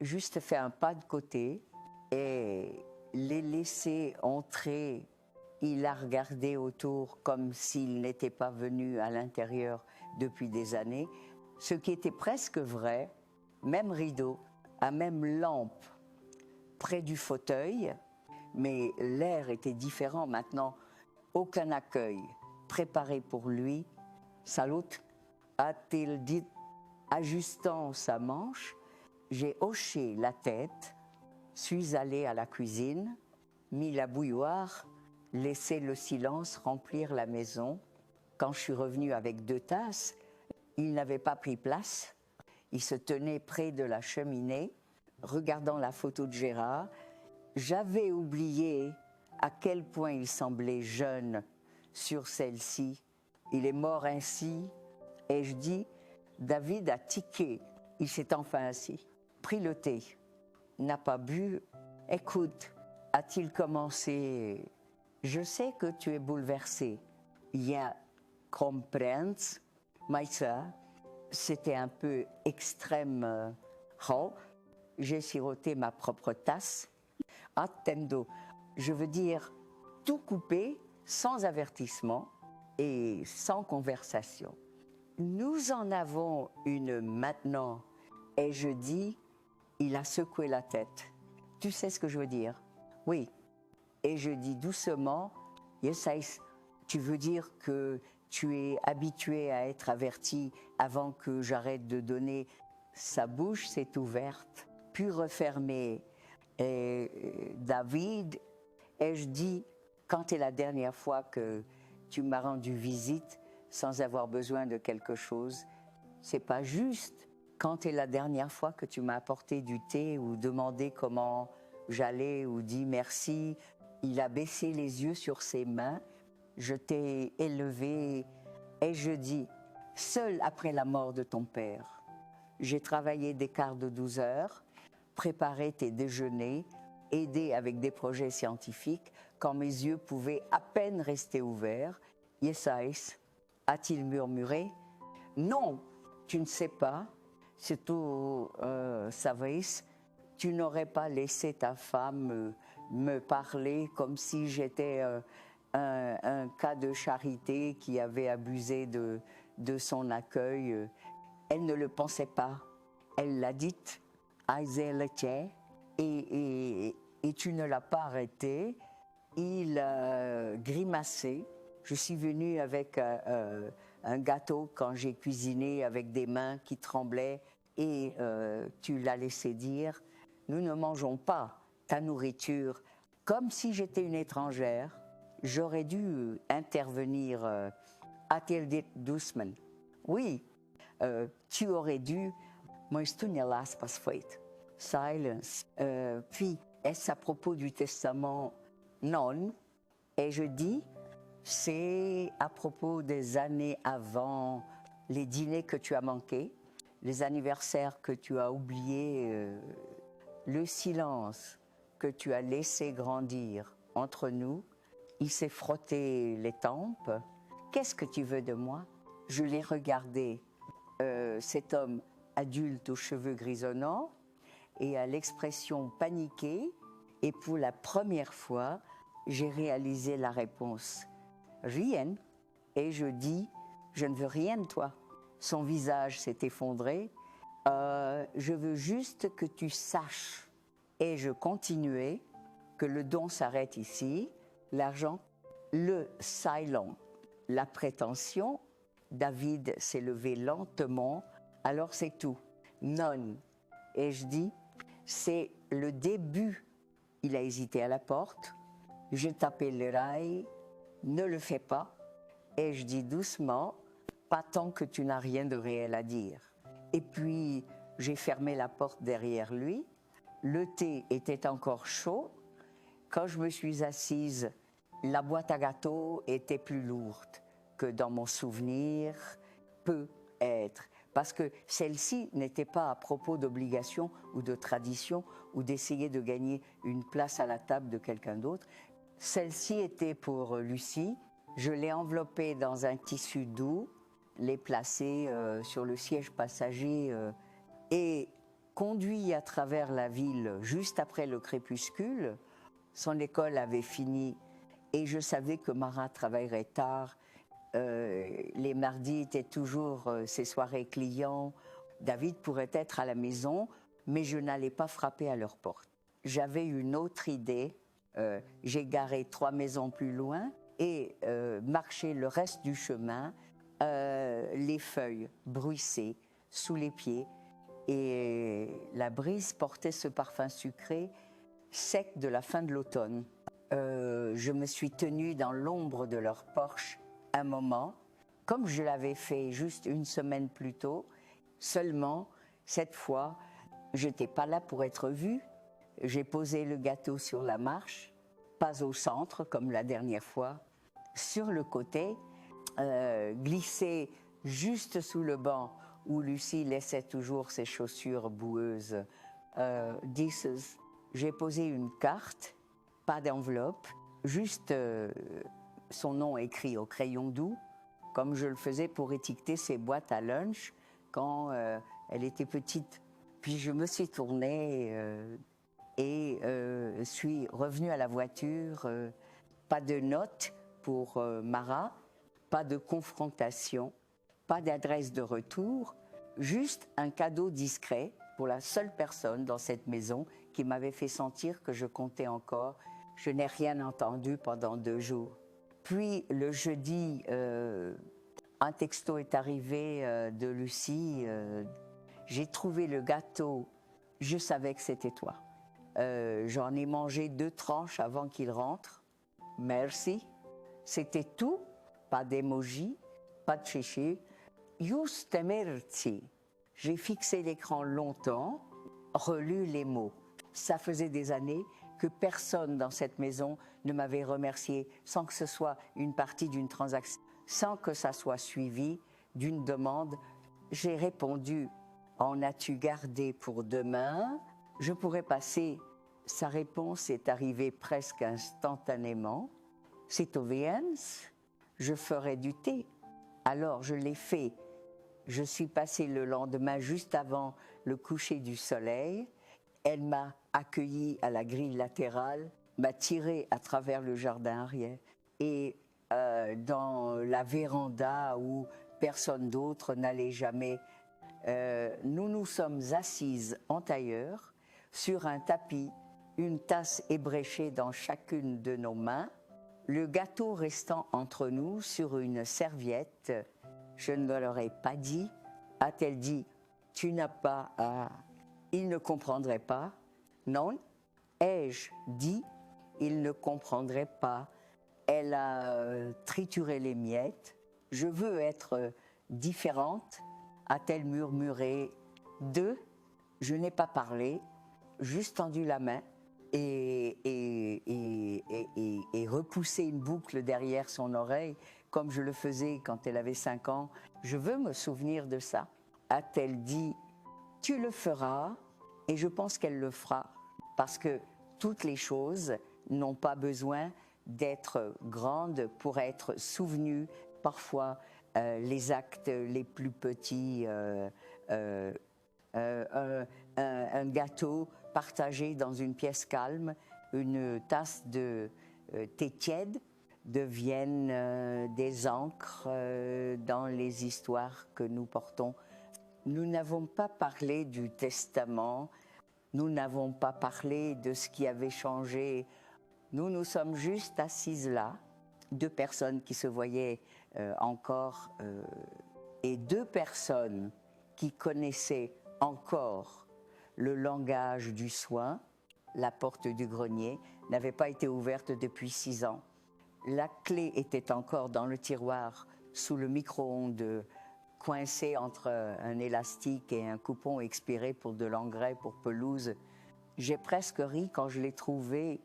juste fait un pas de côté et les laisser entrer. Il a regardé autour comme s'il n'était pas venu à l'intérieur depuis des années, ce qui était presque vrai. Même rideau, à même lampe près du fauteuil, mais l'air était différent maintenant. Aucun accueil préparé pour lui. Salut, a-t-il dit, ajustant sa manche. J'ai hoché la tête, suis allé à la cuisine, mis la bouilloire, laissé le silence remplir la maison. Quand je suis revenue avec 2 tasses, il n'avait pas pris place. Il se tenait près de la cheminée, regardant la photo de Gérard. J'avais oublié à quel point il semblait jeune sur celle-ci. Il est mort ainsi, et je dis, David a tiqué. Il s'est enfin assis, pris le thé, n'a pas bu. Écoute, a-t-il commencé? Je sais que tu es bouleversé. Il y a comprends, mais ça, c'était un peu extrême. J'ai siroté ma propre tasse. Attendo, je veux dire tout coupé, sans avertissement et sans conversation. Nous en avons une maintenant. Et je dis, il a secoué la tête. Tu sais ce que je veux dire? Oui. Et je dis doucement, yes, tu veux dire que tu es habitué à être averti avant que j'arrête de donner. Sa bouche s'est ouverte, puis refermée. Et David, et je dis, quand est la dernière fois que tu m'as rendu visite sans avoir besoin de quelque chose? C'est pas juste. Quand est la dernière fois que tu m'as apporté du thé ou demandé comment j'allais ou dit merci? Il a baissé les yeux sur ses mains. Je t'ai élevé et je dis, seul après la mort de ton père, j'ai travaillé des quarts de 12 heures, préparé tes déjeuners, aidé avec des projets scientifiques quand mes yeux pouvaient à peine rester ouverts. Yesais, a-t-il murmuré? Non, tu ne sais pas, c'est tout, savais, tu n'aurais pas laissé ta femme me parler comme si j'étais un cas de charité qui avait abusé de son accueil. Elle ne le pensait pas. Elle l'a dit, et tu ne l'as pas arrêté. Il a grimacé. Je suis venue avec un gâteau quand j'ai cuisiné avec des mains qui tremblaient et tu l'as laissé dire « Nous ne mangeons pas ta nourriture ». Comme si j'étais une étrangère, j'aurais dû intervenir a-t-il doucement. Oui, tu aurais dû. Mas tu ne l'as pas fait. Silence. Puis, est-ce à propos du testament? Non. Et je dis, c'est à propos des années avant, les dîners que tu as manqués, les anniversaires que tu as oubliés, le silence que tu as laissé grandir entre nous. Il s'est frotté les tempes. Qu'est-ce que tu veux de moi? Je l'ai regardé, cet homme adulte aux cheveux grisonnants et à l'expression paniquée, et pour la première fois, j'ai réalisé la réponse. Rien. Et je dis, je ne veux rien de toi. Son visage s'est effondré. Je veux juste que tu saches. Et je continuais que le don s'arrête ici, l'argent, le silent, la prétention. David s'est levé lentement, alors c'est tout. Non. Et je dis, c'est le début. Il a hésité à la porte. Je tapais l'oreille, ne le fais pas. Et je dis doucement, pas tant que tu n'as rien de réel à dire. Et puis, j'ai fermé la porte derrière lui. Le thé était encore chaud. Quand je me suis assise, la boîte à gâteaux était plus lourde que dans mon souvenir peut être. Parce que celle-ci n'était pas à propos d'obligation ou de tradition ou d'essayer de gagner une place à la table de quelqu'un d'autre. Celle-ci était pour Lucie. Je l'ai enveloppée dans un tissu doux, l'ai placée sur le siège passager et conduit à travers la ville juste après le crépuscule. Son école avait fini et je savais que Mara travaillerait tard. Les mardis étaient toujours ses soirées clients. David pourrait être à la maison, mais je n'allais pas frapper à leur porte. J'avais une autre idée. J'ai garé 3 maisons plus loin et marché le reste du chemin, les feuilles bruissées sous les pieds. Et la brise portait ce parfum sucré, sec de la fin de l'automne. Je me suis tenue dans l'ombre de leur porche un moment, comme je l'avais fait juste une semaine plus tôt. Seulement, cette fois, je n'étais pas là pour être vue. J'ai posé le gâteau sur la marche, pas au centre comme la dernière fois, sur le côté, glissé juste sous le banc où Lucie laissait toujours ses chaussures boueuses. J'ai posé une carte, pas d'enveloppe, juste son nom écrit au crayon doux, comme je le faisais pour étiqueter ses boîtes à lunch quand elle était petite. Puis je me suis tournée et suis revenue à la voiture. Pas de note pour Mara, pas de confrontation, pas d'adresse de retour, juste un cadeau discret pour la seule personne dans cette maison qui m'avait fait sentir que je comptais encore. Je n'ai rien entendu pendant 2 jours. Puis le jeudi, un texto est arrivé de Lucie. J'ai trouvé le gâteau, je savais que c'était toi. J'en ai mangé 2 tranches avant qu'il rentre. Merci. C'était tout, pas d'émoji, pas de chéché. Juste merci. J'ai fixé l'écran longtemps, relu les mots. Ça faisait des années que personne dans cette maison ne m'avait remercié sans que ce soit une partie d'une transaction, sans que ça soit suivi d'une demande. J'ai répondu « En as-tu gardé pour demain ?» Je pourrais passer. Sa réponse est arrivée presque instantanément. « C'est au VNS, je ferai du thé. » Alors je l'ai fait. Je suis passée le lendemain juste avant le coucher du soleil. Elle m'a accueillie à la grille latérale, m'a tirée à travers le jardin arrière et dans la véranda où personne d'autre n'allait jamais. Nous nous sommes assises en tailleur sur un tapis, une tasse ébréchée dans chacune de nos mains, le gâteau restant entre nous sur une serviette. Je ne leur ai pas dit. A-t-elle dit, tu n'as pas à... Il ne comprendrait pas. Non. Ai-je dit, il ne comprendrait pas. Elle a trituré les miettes. Je veux être différente, a-t-elle murmuré. 2. Je n'ai pas parlé, juste tendu la main et repoussé une boucle derrière son oreille, comme je le faisais quand elle avait 5 ans. Je veux me souvenir de ça. A-t-elle dit, tu le feras, et je pense qu'elle le fera, parce que toutes les choses n'ont pas besoin d'être grandes pour être souvenues. Parfois, les actes les plus petits, un gâteau partagé dans une pièce calme, une tasse de thé tiède, deviennent des encres dans les histoires que nous portons. Nous n'avons pas parlé du testament, nous n'avons pas parlé de ce qui avait changé. Nous nous sommes juste assises là, 2 personnes qui se voyaient encore et 2 personnes qui connaissaient encore le langage du soin. La porte du grenier n'avait pas été ouverte depuis 6 ans. La clé était encore dans le tiroir sous le micro-ondes, coincée entre un élastique et un coupon expiré pour de l'engrais pour pelouse. J'ai presque ri quand je l'ai trouvée.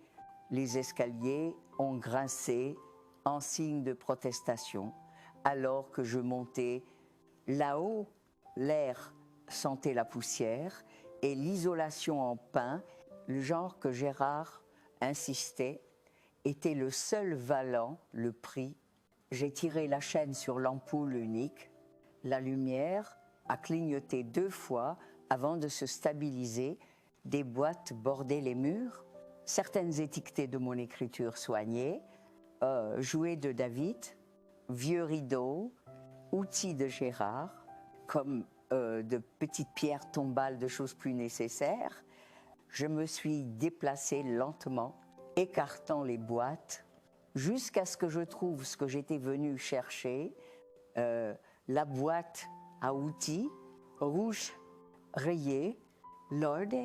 Les escaliers ont grincé en signe de protestation alors que je montais. Là-haut, l'air sentait la poussière et l'isolation en pin, le genre que Gérard insistait, était le seul valant le prix. J'ai tiré la chaîne sur l'ampoule unique. La lumière a clignoté 2 fois avant de se stabiliser. Des boîtes bordaient les murs, certaines étiquetées de mon écriture soignée, jouets de David, vieux rideaux, outils de Gérard, comme de petites pierres tombales de choses plus nécessaires. Je me suis déplacée lentement, écartant les boîtes, jusqu'à ce que je trouve ce que j'étais venue chercher, la boîte à outils, rouge, rayée, lourde.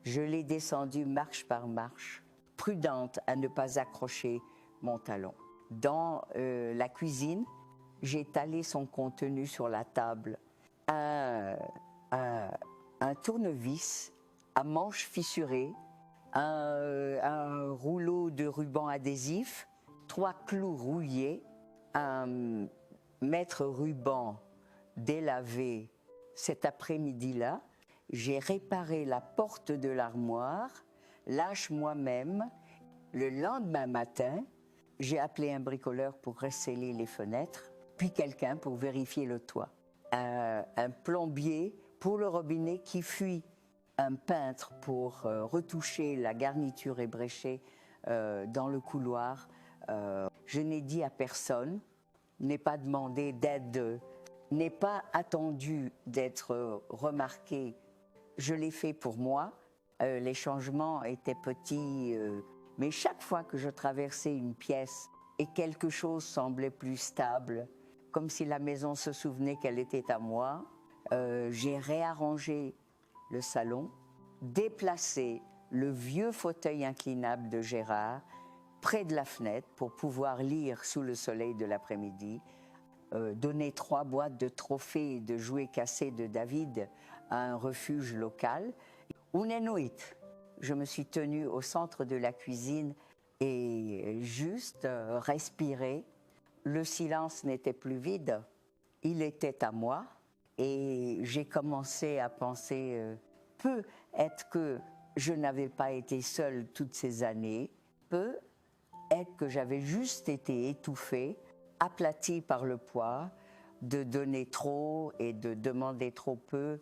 Je l'ai descendue marche par marche, prudente à ne pas accrocher mon talon. Dans la cuisine, j'ai étalé son contenu sur la table. Un tournevis à manches fissurées, un rouleau de ruban adhésif, 3 clous rouillés, un mètre ruban délavé cet après-midi-là. J'ai réparé la porte de l'armoire, lâche moi-même. Le lendemain matin, j'ai appelé un bricoleur pour resceller les fenêtres, puis quelqu'un pour vérifier le toit. Un plombier pour le robinet qui fuit, un peintre pour retoucher la garniture ébréchée dans le couloir. Je n'ai dit à personne, n'ai pas demandé d'aide, n'ai pas attendu d'être remarqué. Je l'ai fait pour moi. Les changements étaient petits, mais chaque fois que je traversais une pièce et quelque chose semblait plus stable, comme si la maison se souvenait qu'elle était à moi, j'ai réarrangé le salon, déplacé le vieux fauteuil inclinable de Gérard près de la fenêtre pour pouvoir lire sous le soleil de l'après-midi, donné 3 boîtes de trophées et de jouets cassés de David à un refuge local. Unenuit, je me suis tenue au centre de la cuisine et juste respirer. Le silence n'était plus vide, il était à moi et j'ai commencé à penser peut-être que je n'avais pas été seule toutes ces années, peut-être que j'avais juste été étouffée, aplatie par le poids, de donner trop et de demander trop peu.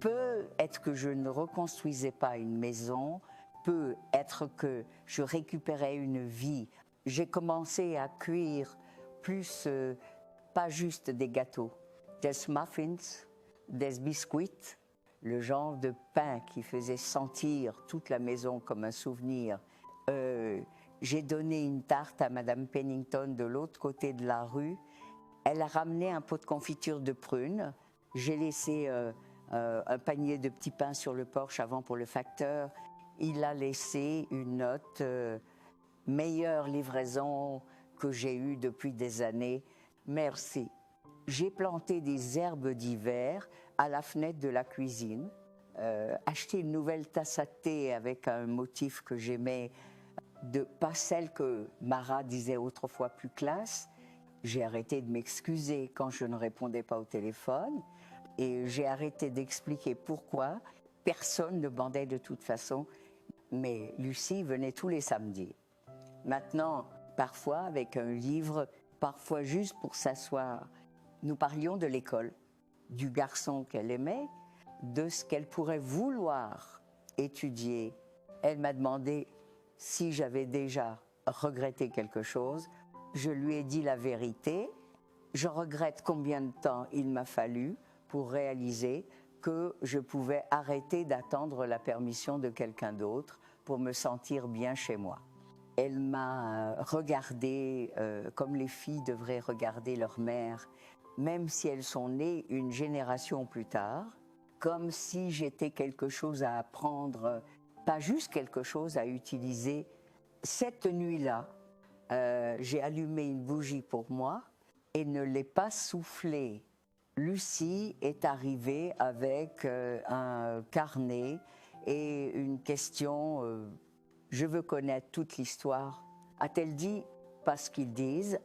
Peut-être que je ne reconstruisais pas une maison, peut-être que je récupérais une vie. J'ai commencé à cuire plus, pas juste des gâteaux, des muffins, des biscuits, le genre de pain qui faisait sentir toute la maison comme un souvenir. J'ai donné une tarte à Madame Pennington de l'autre côté de la rue. Elle a ramené un pot de confiture de prunes. J'ai laissé un panier de petits pains sur le porche avant pour le facteur. Il a laissé une note, meilleure livraison que j'ai eue depuis des années. Merci. J'ai planté des herbes d'hiver à la fenêtre de la cuisine. Acheté une nouvelle tasse à thé avec un motif que j'aimais, pas celle que Mara disait autrefois plus classe. J'ai arrêté de m'excuser quand je ne répondais pas au téléphone et j'ai arrêté d'expliquer pourquoi. Personne ne bandait de toute façon, mais Lucie venait tous les samedis. Maintenant, parfois avec un livre, parfois juste pour s'asseoir, nous parlions de l'école, du garçon qu'elle aimait, de ce qu'elle pourrait vouloir étudier. Elle m'a demandé si j'avais déjà regretté quelque chose. Je lui ai dit la vérité. Je regrette combien de temps il m'a fallu pour réaliser que je pouvais arrêter d'attendre la permission de quelqu'un d'autre pour me sentir bien chez moi. Elle m'a regardée comme les filles devraient regarder leur mère, même si elles sont nées une génération plus tard, comme si j'étais quelque chose à apprendre, pas juste quelque chose à utiliser. Cette nuit-là, j'ai allumé une bougie pour moi et ne l'ai pas soufflée. Lucie est arrivée avec un carnet et une question. Je veux connaître toute l'histoire. A-t-elle dit pas ce qu'ils disent,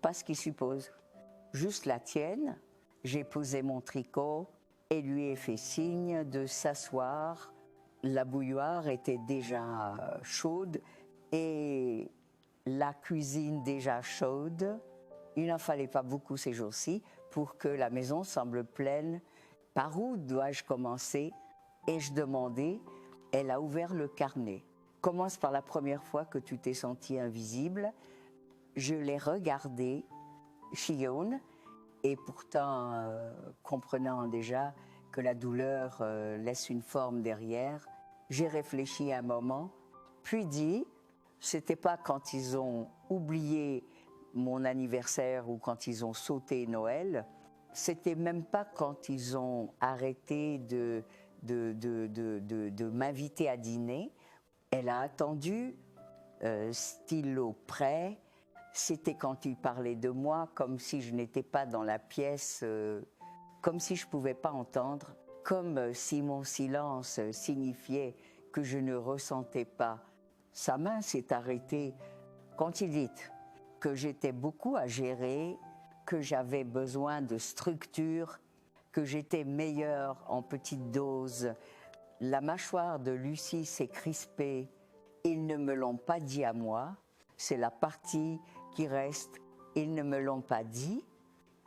pas ce qu'ils supposent, juste la tienne? J'ai posé mon tricot et lui ai fait signe de s'asseoir. La bouilloire était déjà chaude et la cuisine déjà chaude. Il n'en fallait pas beaucoup ces jours-ci pour que la maison semble pleine. Par où dois-je commencer? Ai-je demandé? Elle a ouvert le carnet. Commence par la première fois que tu t'es sentie invisible. Je l'ai regardé, Chioun, et pourtant, comprenant déjà que la douleur laisse une forme derrière, j'ai réfléchi un moment, puis dit, c'était pas quand ils ont oublié mon anniversaire ou quand ils ont sauté Noël, c'était même pas quand ils ont arrêté de m'inviter à dîner. Elle a attendu, stylo prêt. C'était quand il parlait de moi, comme si je n'étais pas dans la pièce, comme si je ne pouvais pas entendre, comme si mon silence signifiait que je ne ressentais pas. Sa main s'est arrêtée quand il dit que j'étais beaucoup à gérer, que j'avais besoin de structure, que j'étais meilleure en petites doses. La mâchoire de Lucie s'est crispée. Ils ne me l'ont pas dit à moi. C'est la partie qui reste. Ils ne me l'ont pas dit.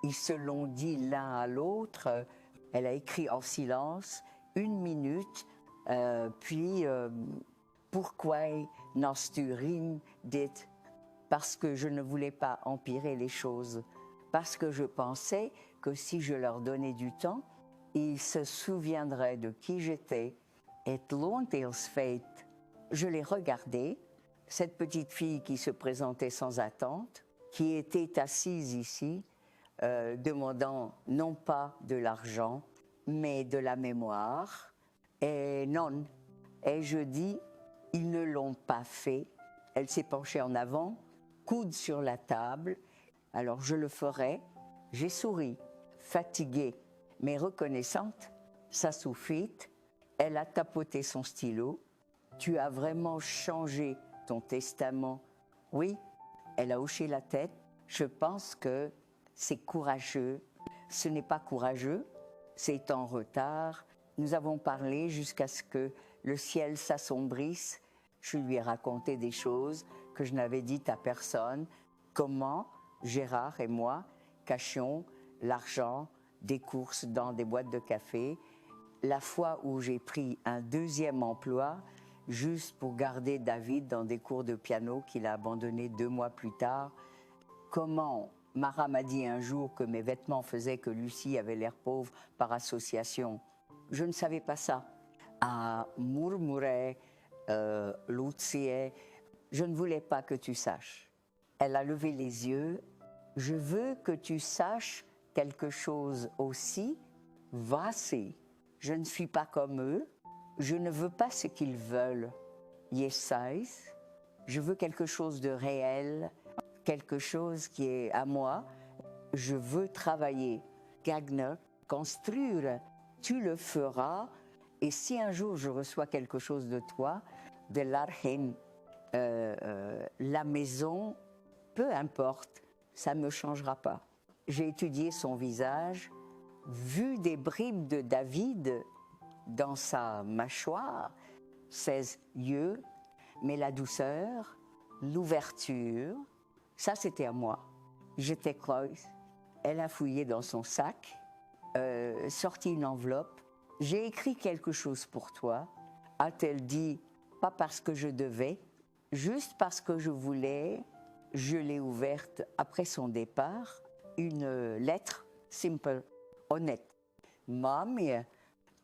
Ils se l'ont dit l'un à l'autre. Elle a écrit en silence 1 minute. Puis, pourquoi n'as-tu rien dit? Parce que je ne voulais pas empirer les choses. Parce que je pensais que si je leur donnais du temps, ils se souviendraient de qui j'étais. Et fait. Je l'ai regardée, cette petite fille qui se présentait sans attente, qui était assise ici, demandant non pas de l'argent, mais de la mémoire. Et non, et je dis, ils ne l'ont pas fait. Elle s'est penchée en avant, coude sur la table. Alors je le ferai. J'ai souri, fatiguée, mais reconnaissante. Ça suffit. Elle a tapoté son stylo. Tu as vraiment changé ton testament? Oui, elle a hoché la tête. Je pense que c'est courageux. Ce n'est pas courageux, c'est en retard. Nous avons parlé jusqu'à ce que le ciel s'assombrisse. Je lui ai raconté des choses que je n'avais dites à personne. Comment Gérard et moi cachions l'argent des courses dans des boîtes de café. La fois où j'ai pris un 2e emploi, juste pour garder David dans des cours de piano qu'il a abandonnés 2 mois plus tard. Comment Mara m'a dit un jour que mes vêtements faisaient que Lucie avait l'air pauvre par association. je ne savais pas ça. À murmurer, Lucie, je ne voulais pas que tu saches. Elle a levé les yeux. Je veux que tu saches quelque chose aussi. Voici, je ne suis pas comme eux. Je ne veux pas ce qu'ils veulent. Yesais, je veux quelque chose de réel, quelque chose qui est à moi. Je veux travailler. Gagner, construire, tu le feras. Et si un jour je reçois quelque chose de toi, de l'arhem, la maison, peu importe, ça ne me changera pas. J'ai étudié son visage, vu des bribes de David dans sa mâchoire, ses yeux, mais la douceur, l'ouverture, ça c'était à moi. J'étais creuse. Elle a fouillé dans son sac, sorti une enveloppe. J'ai écrit quelque chose pour toi, a-t-elle dit, pas parce que je devais, juste parce que je voulais. Je l'ai ouverte après son départ, une lettre simple, honnête. Mommy,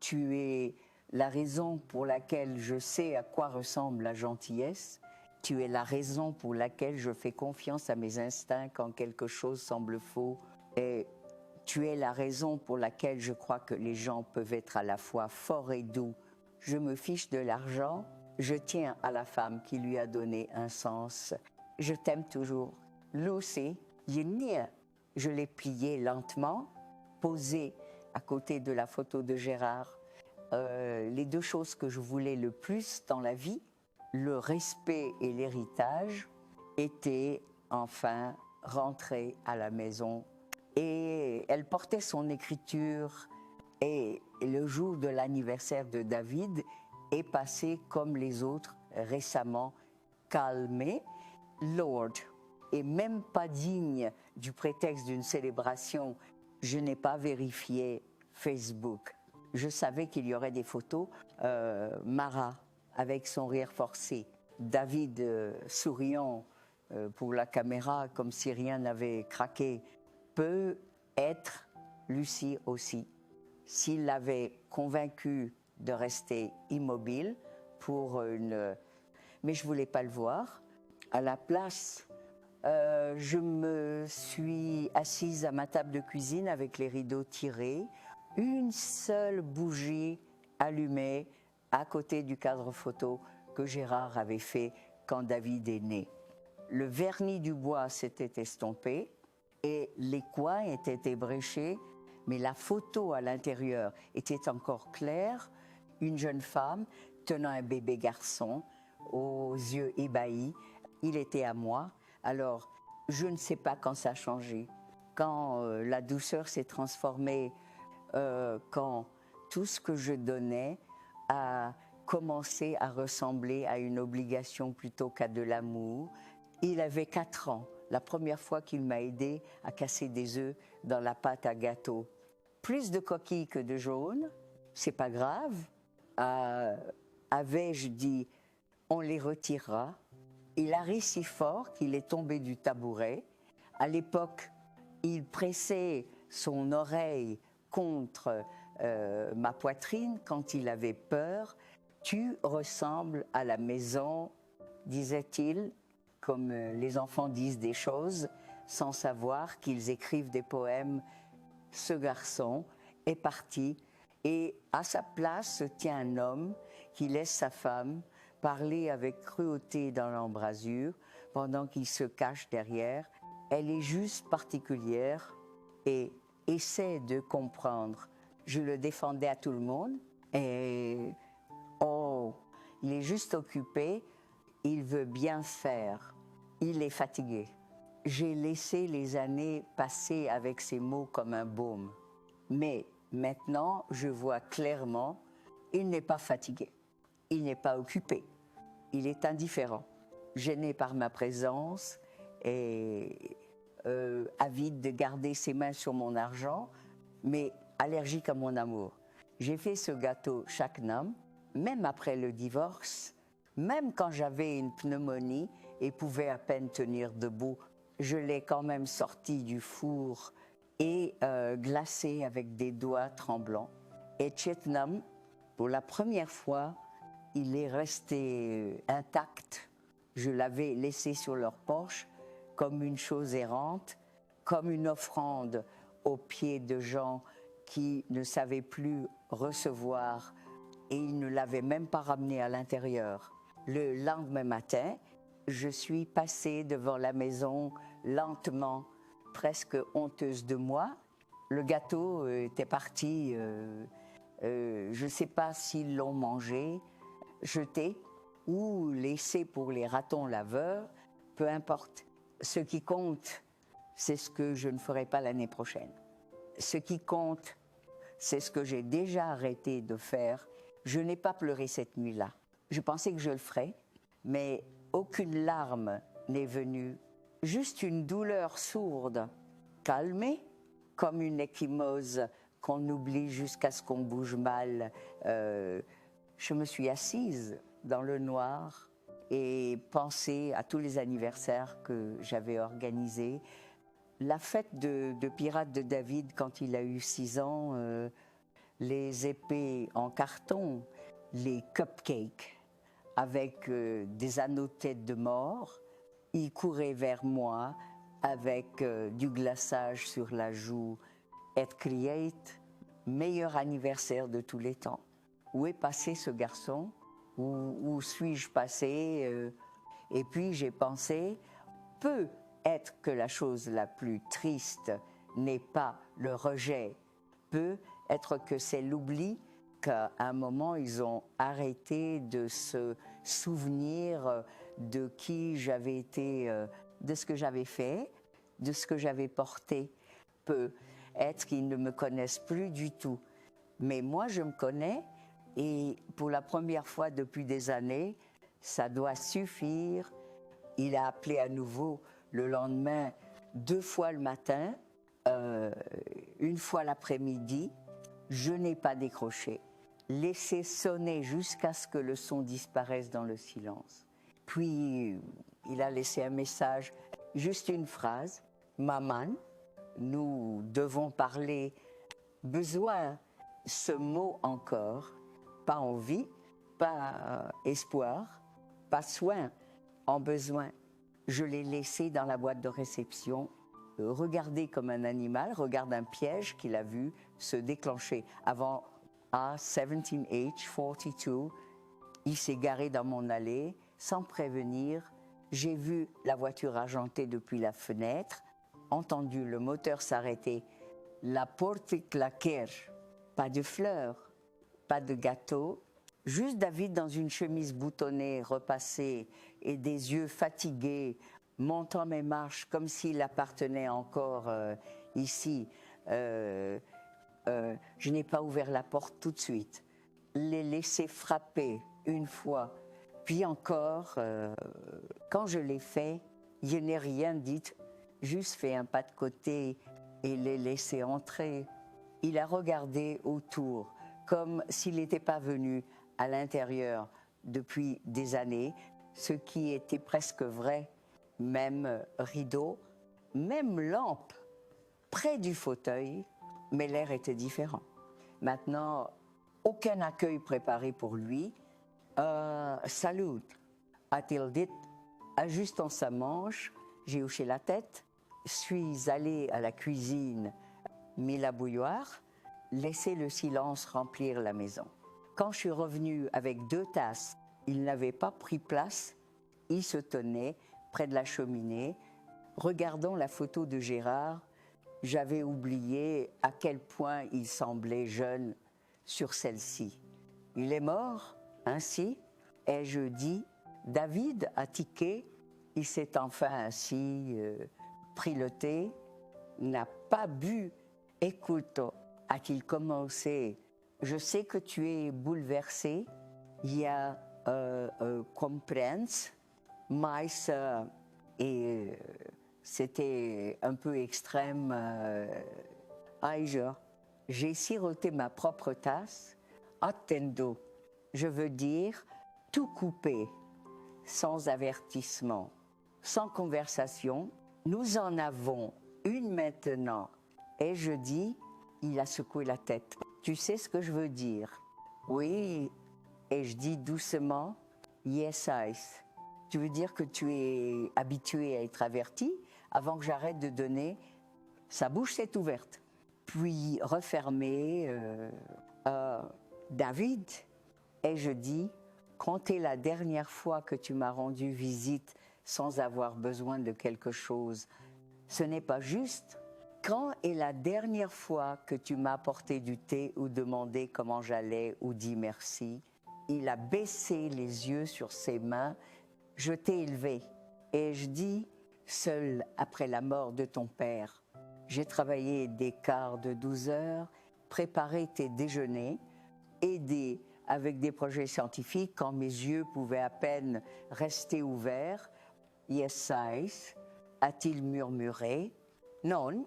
tu es la raison pour laquelle je sais à quoi ressemble la gentillesse. Tu es la raison pour laquelle je fais confiance à mes instincts quand quelque chose semble faux. Et tu es la raison pour laquelle je crois que les gens peuvent être à la fois forts et doux. Je me fiche de l'argent, je tiens à la femme qui lui a donné un sens. Je t'aime toujours. Lucie, je l'ai plié lentement, posé à côté de la photo de Gérard. Les deux choses que je voulais le plus dans la vie, le respect et l'héritage, étaient enfin rentrés à la maison. Et elle portait son écriture. Et le jour de l'anniversaire de David est passé comme les autres récemment, calmé. Lord, et même pas digne du prétexte d'une célébration, je n'ai pas vérifié Facebook. Je savais qu'il y aurait des photos. Mara, avec son rire forcé. David souriant pour la caméra, comme si rien n'avait craqué. Peut être Lucie aussi. S'il l'avait convaincue de rester immobile pour une... Mais je ne voulais pas le voir. À la place, je me suis assise à ma table de cuisine avec les rideaux tirés, une seule bougie allumée à côté du cadre photo que Gérard avait fait quand David est né. Le vernis du bois s'était estompé et les coins étaient ébréchés, mais la photo à l'intérieur était encore claire. Une jeune femme tenant un bébé garçon aux yeux ébahis. Il était à moi. Alors, je ne sais pas quand ça a changé, quand la douceur s'est transformée, quand tout ce que je donnais a commencé à ressembler à une obligation plutôt qu'à de l'amour. Il avait 4 ans, la première fois qu'il m'a aidé à casser des œufs dans la pâte à gâteau. Plus de coquilles que de jaunes, c'est pas grave. Avais-je dit, on les retirera. Il a ri si fort qu'il est tombé du tabouret. À l'époque, il pressait son oreille contre ma poitrine quand il avait peur. Tu ressembles à la maison, disait-il, comme les enfants disent des choses sans savoir qu'ils écrivent des poèmes. Ce garçon est parti et à sa place se tient un homme qui laisse sa femme parler avec cruauté dans l'embrasure pendant qu'il se cache derrière. Elle est juste particulière et essaie de comprendre. Je le défendais à tout le monde et il est juste occupé, il veut bien faire, il est fatigué. J'ai laissé les années passer avec ces mots comme un baume, mais maintenant je vois clairement, il n'est pas fatigué. Il n'est pas occupé, il est indifférent, gêné par ma présence et avide de garder ses mains sur mon argent, mais allergique à mon amour. J'ai fait ce gâteau chaque Nam, même après le divorce, même quand j'avais une pneumonie et pouvais à peine tenir debout, je l'ai quand même sorti du four et glacé avec des doigts tremblants. Et Chetnam, pour la première fois, il est resté intact. Je l'avais laissé sur leur porche comme une chose errante, comme une offrande aux pieds de gens qui ne savaient plus recevoir et ils ne l'avaient même pas ramené à l'intérieur. Le lendemain matin, je suis passée devant la maison lentement, presque honteuse de moi. Le gâteau était parti, je ne sais pas s'ils l'ont mangé, jeté ou laissé pour les ratons laveurs, peu importe. Ce qui compte, c'est ce que je ne ferai pas l'année prochaine. Ce qui compte, c'est ce que j'ai déjà arrêté de faire. Je n'ai pas pleuré cette nuit-là. Je pensais que je le ferais, mais aucune larme n'est venue. Juste une douleur sourde, calmée, comme une ecchymose qu'on oublie jusqu'à ce qu'on bouge mal. Je me suis assise dans le noir et pensé à tous les anniversaires que j'avais organisés. La fête de Pirate de David quand il a eu 6 ans, les épées en carton, les cupcakes avec des anneaux de tête de mort. Il courait vers moi avec du glaçage sur la joue. Et Create, meilleur anniversaire de tous les temps. Où est passé ce garçon? Où suis-je passé? Et puis j'ai pensé, peut-être que la chose la plus triste n'est pas le rejet, peut être que c'est l'oubli, qu'à un moment ils ont arrêté de se souvenir de qui j'avais été, de ce que j'avais fait, de ce que j'avais porté. Peut-être qu'ils ne me connaissent plus du tout. Mais moi je me connais et pour la première fois depuis des années, ça doit suffire. Il a appelé à nouveau le lendemain 2 fois le matin, 1 fois l'après-midi. Je n'ai pas décroché. Laissé sonner jusqu'à ce que le son disparaisse dans le silence. Puis il a laissé un message, juste une phrase. Maman, nous devons parler. Besoin, ce mot encore. Pas envie, pas espoir, pas soin, en besoin. Je l'ai laissé dans la boîte de réception, regarder comme un animal, regarde un piège qu'il a vu se déclencher. Avant A17H42, il s'est garé dans mon allée sans prévenir. J'ai vu la voiture argentée depuis la fenêtre, entendu le moteur s'arrêter, la porte claquer, pas de fleurs, pas de gâteau, juste David dans une chemise boutonnée, repassée et des yeux fatigués, montant mes marches comme s'il appartenait encore ici. Je n'ai pas ouvert la porte tout de suite. Les laisser frapper 1 fois, puis encore. Quand je l'ai fait, je n'ai rien dit, juste fait un pas de côté et les laissé entrer. Il a regardé autour, comme s'il n'était pas venu à l'intérieur depuis des années, ce qui était presque vrai, même rideau, même lampe, près du fauteuil, mais l'air était différent. Maintenant, aucun accueil préparé pour lui. Salut, a-t-il dit, ajustant sa manche, j'ai hoché la tête, suis allé à la cuisine, mis la bouilloire, laissé le silence remplir la maison. Quand je suis revenue avec 2 tasses, il n'avait pas pris place, il se tenait près de la cheminée. Regardant la photo de Gérard, j'avais oublié à quel point il semblait jeune sur celle-ci. Il est mort, ainsi, ai-je dit. David a tiqué, il s'est enfin assis, pris le thé, n'a pas bu. Écoute, a-t-il commencé, je sais que tu es bouleversé, il y a comprends, mais et c'était un peu extrême. J'ai siroté ma propre tasse, attendo, je veux dire tout coupé, sans avertissement, sans conversation. Nous en avons une maintenant. Et je dis, il a secoué la tête. tu sais ce que je veux dire? Oui, et je dis doucement, yes, Ice. Tu veux dire que tu es habitué à être averti avant que j'arrête de donner. Sa bouche s'est ouverte, puis refermée. David, et je dis, quand est la dernière fois que tu m'as rendu visite sans avoir besoin de quelque chose? Ce n'est pas juste. Quand est la dernière fois que tu m'as apporté du thé ou demandé comment j'allais ou dit merci? Il a baissé les yeux sur ses mains. Je t'ai élevé. Et je dis, seul après la mort de ton père, j'ai travaillé des quarts de 12 heures, préparé tes déjeuners, aidé avec des projets scientifiques quand mes yeux pouvaient à peine rester ouverts. Yes, size, a-t-il murmuré. Non,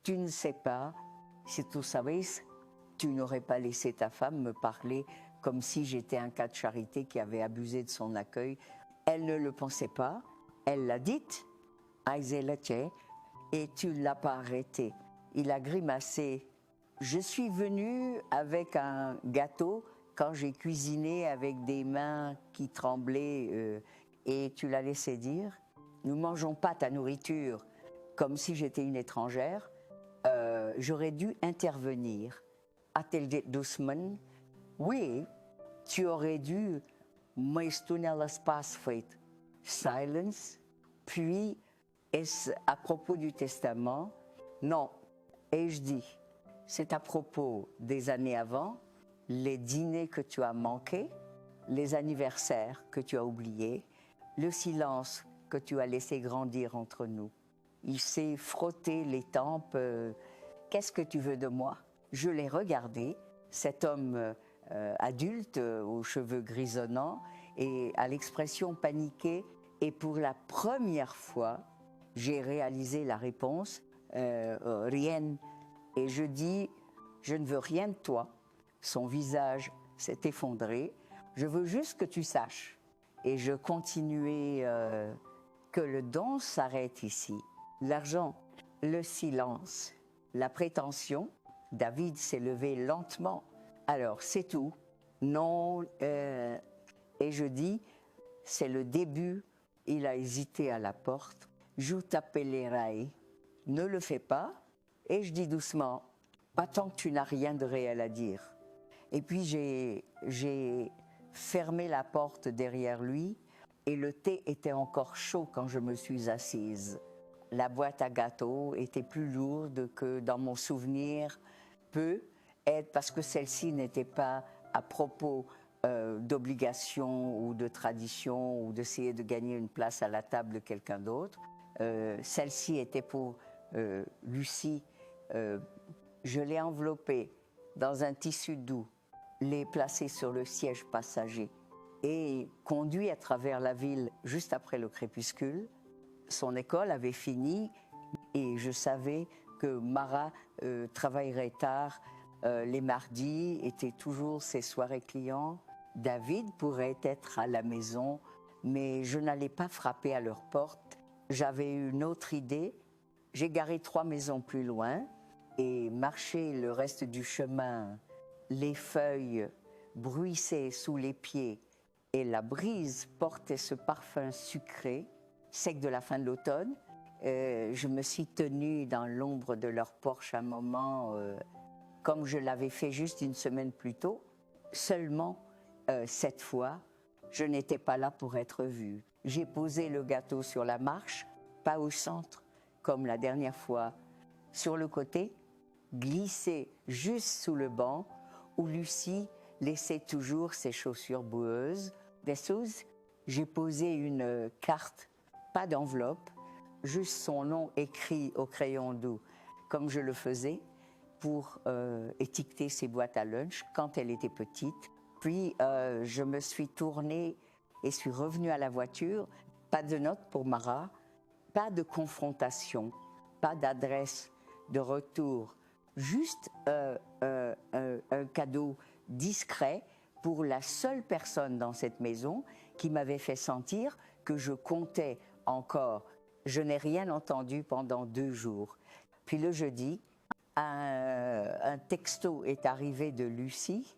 tu ne sais pas. Si tu savais, tu n'aurais pas laissé ta femme me parler comme si j'étais un cas de charité qui avait abusé de son accueil. Elle ne le pensait pas. Elle l'a dite, et tu ne l'as pas arrêté. Il a grimacé. Je suis venue avec un gâteau quand j'ai cuisiné avec des mains qui tremblaient et tu l'as laissé dire. Nous ne mangeons pas ta nourriture comme si j'étais une étrangère. J'aurais dû intervenir. A-t-elle dit doucement? Oui, tu aurais dû. Mais tu n'as pas fait. Silence. Puis, est-ce à propos du testament? Non. Et je dis, c'est à propos des années avant, les dîners que tu as manqués, les anniversaires que tu as oubliés, le silence que tu as laissé grandir entre nous. Il s'est frotté les tempes. Qu'est-ce que tu veux de moi? Je l'ai regardé, cet homme adulte aux cheveux grisonnants et à l'expression paniquée. Et pour la première fois, j'ai réalisé la réponse, rien. Et je dis, je ne veux rien de toi. Son visage s'est effondré. Je veux juste que tu saches. Et je continuais que le don s'arrête ici. L'argent, le silence, la prétention. David s'est levé lentement. Alors, c'est tout. Non. Et je dis, c'est le début. Il a hésité à la porte. Je t'appellerai. Ne le fais pas. Et je dis doucement, pas tant que tu n'as rien de réel à dire. Et puis j'ai fermé la porte derrière lui et le thé était encore chaud quand je me suis assise. La boîte à gâteaux était plus lourde que dans mon souvenir, parce que celle-ci n'était pas à propos d'obligation ou de tradition ou d'essayer de gagner une place à la table de quelqu'un d'autre. Celle-ci était pour Lucie. Je l'ai enveloppée dans un tissu doux, l'ai placée sur le siège passager et conduit à travers la ville juste après le crépuscule. Son école avait fini et je savais que Mara travaillerait tard. Les mardis étaient toujours ses soirées clients. David pourrait être à la maison, mais je n'allais pas frapper à leur porte. J'avais une autre idée. J'ai garé 3 maisons plus loin et marché le reste du chemin. Les feuilles bruissaient sous les pieds et la brise portait ce parfum sucré, sec de la fin de l'automne. Je me suis tenue dans l'ombre de leur porche un moment, comme je l'avais fait juste une semaine plus tôt. Seulement, cette fois, je n'étais pas là pour être vue. J'ai posé le gâteau sur la marche, pas au centre, comme la dernière fois, sur le côté, glissé juste sous le banc, où Lucie laissait toujours ses chaussures boueuses. Dessous, j'ai posé une carte, pas d'enveloppe, juste son nom écrit au crayon doux, comme je le faisais, pour étiqueter ses boîtes à lunch quand elle était petite. Puis je me suis tournée et suis revenue à la voiture. Pas de note pour Mara, pas de confrontation, pas d'adresse de retour, juste un cadeau discret pour la seule personne dans cette maison qui m'avait fait sentir que je comptais encore. Je n'ai rien entendu pendant 2 jours. Puis le jeudi, un texto est arrivé de Lucie.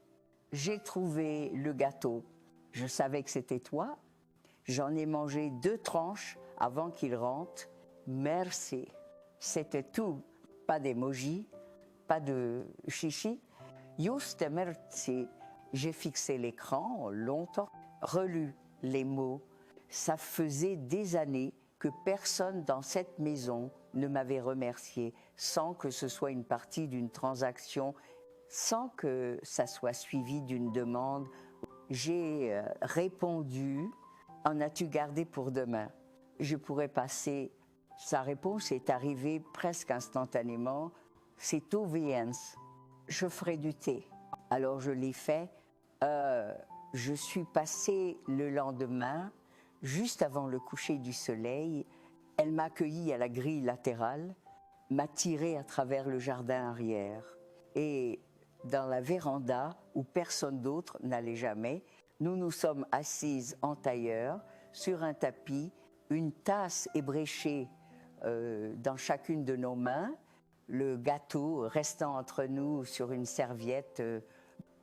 J'ai trouvé le gâteau. Je savais que c'était toi. J'en ai mangé 2 tranches avant qu'il rentre. Merci. C'était tout. Pas d'emoji, pas de chichi. Juste merci. J'ai fixé l'écran longtemps, relu les mots. Ça faisait des années que personne dans cette maison ne m'avait remercié sans que ce soit une partie d'une transaction, sans que ça soit suivi d'une demande. J'ai répondu, en as-tu gardé pour demain? Je pourrais passer, sa réponse est arrivée presque instantanément, c'est tout viens, je ferai du thé. Alors je l'ai fait, je suis passée le lendemain, juste avant le coucher du soleil, elle m'a accueilli à la grille latérale, m'a tiré à travers le jardin arrière. Et dans la véranda, où personne d'autre n'allait jamais, nous nous sommes assises en tailleur, sur un tapis, une tasse ébréchée dans chacune de nos mains, le gâteau restant entre nous sur une serviette.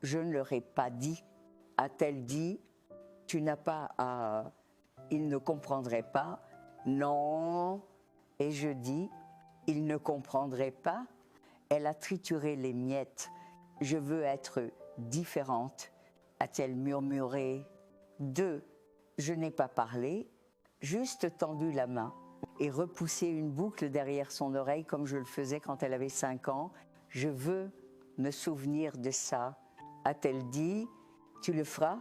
Je ne leur ai pas dit, a-t-elle dit, tu n'as pas à... Ils ne comprendraient pas. Non. Et je dis, ils ne comprendraient pas. Elle a trituré les miettes. Je veux être différente, a-t-elle murmuré. 2, je n'ai pas parlé, juste tendu la main et repoussé une boucle derrière son oreille comme je le faisais quand elle avait 5 ans. Je veux me souvenir de ça. A-t-elle dit, tu le feras?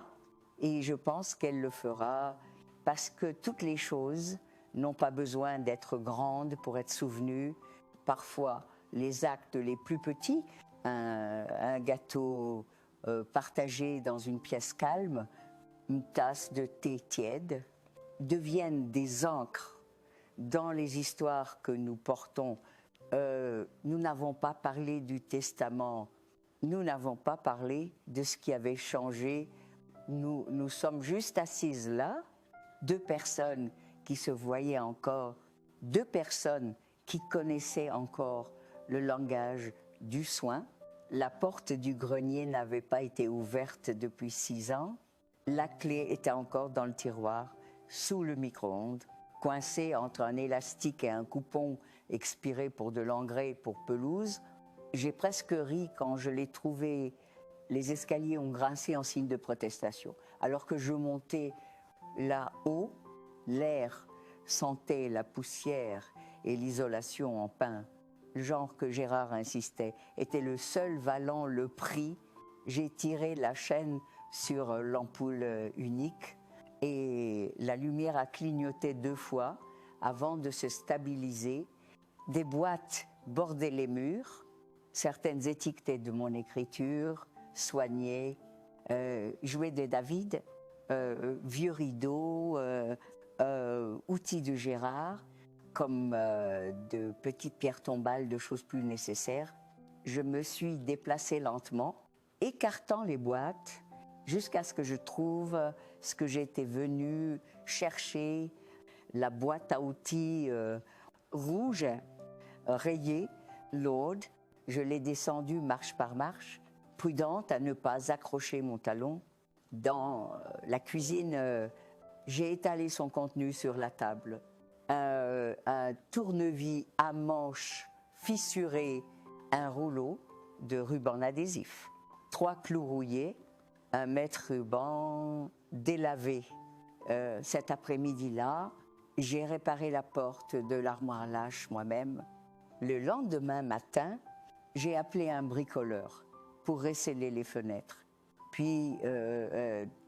Et je pense qu'elle le fera parce que toutes les choses n'ont pas besoin d'être grandes pour être souvenues. Parfois, les actes les plus petits, un gâteau partagé dans une pièce calme, une tasse de thé tiède, deviennent des encres dans les histoires que nous portons. Nous n'avons pas parlé du testament, nous n'avons pas parlé de ce qui avait changé. Nous sommes juste assises là, 2 personnes qui se voyaient encore, 2 personnes qui connaissaient encore le langage du soin. La porte du grenier n'avait pas été ouverte depuis 6 ans. La clé était encore dans le tiroir, sous le micro-ondes, coincée entre un élastique et un coupon expiré pour de l'engrais pour pelouse. J'ai presque ri quand je l'ai trouvée. Les escaliers ont grincé en signe de protestation. Alors que je montais là-haut, l'air sentait la poussière et l'isolation en pin. Le genre que Gérard insistait, était le seul valant le prix. J'ai tiré la chaîne sur l'ampoule unique et la lumière a clignoté 2 fois avant de se stabiliser. Des boîtes bordaient les murs, certaines étiquetées de mon écriture, soignées, jouets de David, vieux rideaux, outils de Gérard, comme de petites pierres tombales, de choses plus nécessaires. Je me suis déplacée lentement, écartant les boîtes, jusqu'à ce que je trouve ce que j'étais venue chercher, la boîte à outils rouge, rayée, lourde. Je l'ai descendue marche par marche, prudente à ne pas accrocher mon talon. Dans la cuisine, j'ai étalé son contenu sur la table. Un tournevis à manches fissuré, un rouleau de ruban adhésif, 3 clous rouillés, un mètre ruban délavé. Cet après-midi-là, j'ai réparé la porte de l'armoire lâche moi-même. Le lendemain matin, j'ai appelé un bricoleur pour resceller les fenêtres, puis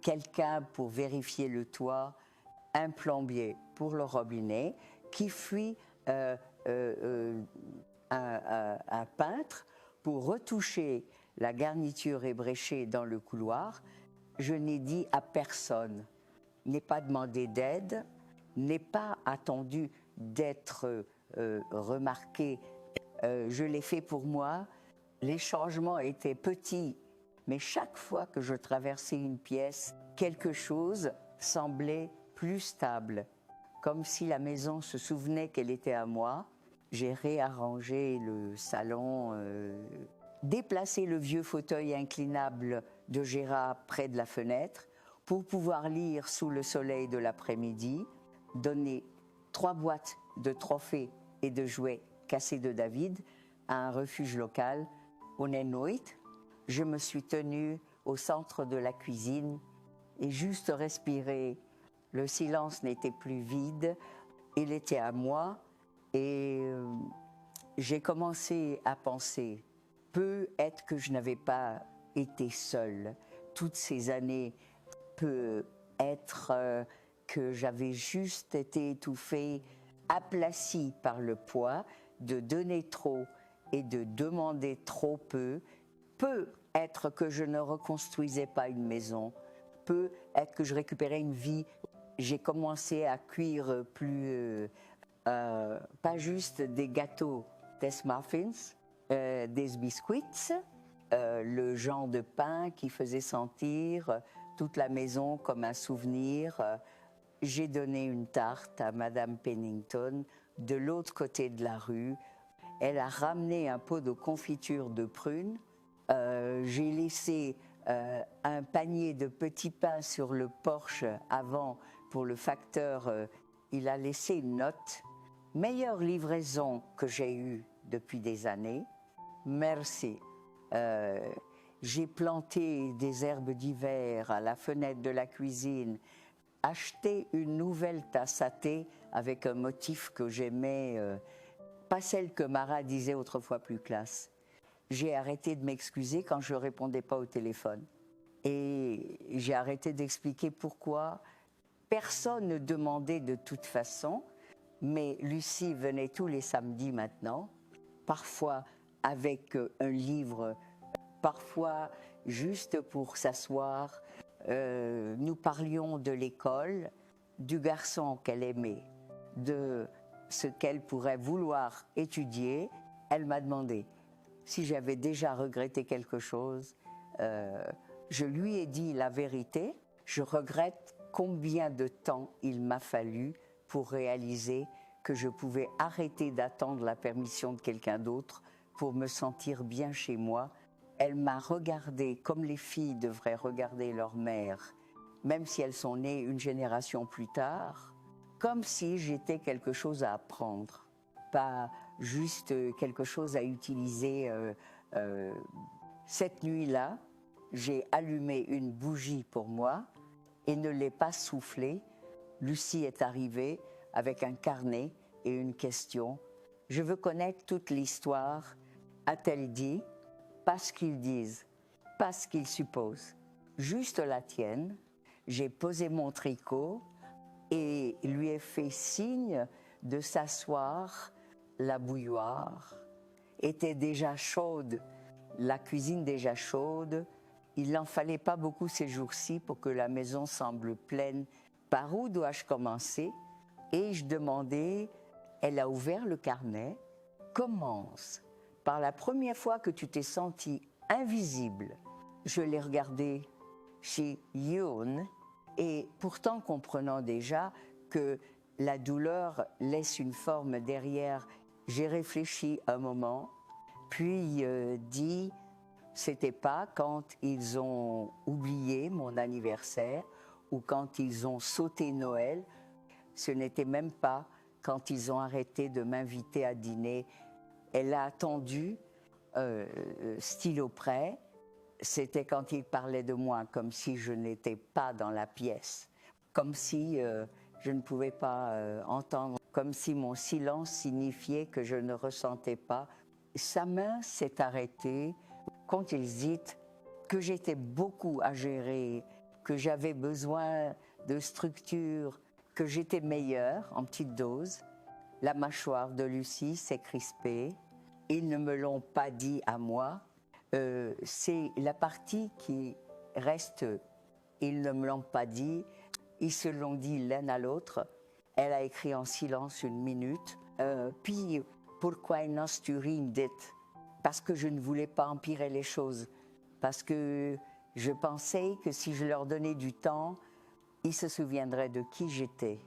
quelqu'un pour vérifier le toit, un plombier pour le robinet, qui fut un peintre pour retoucher la garniture ébréchée dans le couloir. Je n'ai dit à personne, n'ai pas demandé d'aide, n'ai pas attendu d'être remarqué. Je l'ai fait pour moi. Les changements étaient petits, mais chaque fois que je traversais une pièce, quelque chose semblait plus stable, comme si la maison se souvenait qu'elle était à moi. j'ai réarrangé le salon, déplacé le vieux fauteuil inclinable de Gérard près de la fenêtre pour pouvoir lire sous le soleil de l'après-midi, donner 3 boîtes de trophées et de jouets cassés de David à un refuge local au Nenouit. Je me suis tenue au centre de la cuisine et juste respirer. Le silence n'était plus vide, il était à moi et j'ai commencé à penser, peut-être que je n'avais pas été seule toutes ces années, peut-être que j'avais juste été étouffée, aplatie par le poids de donner trop et de demander trop peu. Peut-être que je ne reconstruisais pas une maison, peut-être que je récupérais une vie. J'ai commencé à cuire pas juste des gâteaux, des muffins, des biscuits, le genre de pain qui faisait sentir toute la maison comme un souvenir. J'ai donné une tarte à Madame Pennington de l'autre côté de la rue. Elle a ramené un pot de confiture de prunes. J'ai laissé un panier de petits pains sur le porche avant pour le facteur. Il a laissé une note. Meilleure livraison que j'ai eue depuis des années. Merci. J'ai planté des herbes d'hiver à la fenêtre de la cuisine, acheté une nouvelle tasse à thé avec un motif que j'aimais, pas celle que Marat disait autrefois plus classe. J'ai arrêté de m'excuser quand je ne répondais pas au téléphone. Et j'ai arrêté d'expliquer pourquoi. Personne ne demandait de toute façon, mais Lucie venait tous les samedis maintenant, parfois avec un livre, parfois juste pour s'asseoir. Nous parlions de l'école, du garçon qu'elle aimait, de ce qu'elle pourrait vouloir étudier. Elle m'a demandé si j'avais déjà regretté quelque chose. Je lui ai dit la vérité. Je regrette combien de temps il m'a fallu pour réaliser que je pouvais arrêter d'attendre la permission de quelqu'un d'autre pour me sentir bien chez moi. Elle m'a regardée comme les filles devraient regarder leur mère, même si elles sont nées une génération plus tard, comme si j'étais quelque chose à apprendre, pas juste quelque chose à utiliser. Cette nuit-là, j'ai allumé une bougie pour moi et ne l'ai pas soufflée. Lucie est arrivée avec un carnet et une question. Je veux connaître toute l'histoire, a-t-elle dit, pas ce qu'ils disent, pas ce qu'ils supposent, juste la tienne. J'ai posé mon tricot et lui ai fait signe de s'asseoir. La bouilloire était déjà chaude, la cuisine déjà chaude. Il n'en fallait pas beaucoup ces jours-ci pour que la maison semble pleine. Par où dois-je commencer? Et je demandais, elle a ouvert le carnet. Commence par la première fois que tu t'es sentie invisible. Je l'ai regardé chez Yoon et pourtant comprenant déjà que la douleur laisse une forme derrière, j'ai réfléchi un moment, puis dit, c'était pas quand ils ont oublié mon anniversaire ou quand ils ont sauté Noël, ce n'était même pas quand ils ont arrêté de m'inviter à dîner. Elle a attendu, stylo près, c'était quand ils parlaient de moi, comme si je n'étais pas dans la pièce, comme si je ne pouvais pas entendre, comme si mon silence signifiait que je ne ressentais pas. Sa main s'est arrêtée quand ils disaient que j'étais beaucoup à gérer, que j'avais besoin de structure, que j'étais meilleure en petite dose. La mâchoire de Lucie s'est crispée. Ils ne me l'ont pas dit à moi. C'est la partie qui reste. Ils ne me l'ont pas dit. Ils se l'ont dit l'un à l'autre. Elle a écrit en silence une minute. Puis, pourquoi n'as-tu rien dit? Parce que je ne voulais pas empirer les choses. Parce que je pensais que si je leur donnais du temps, ils se souviendraient de qui j'étais.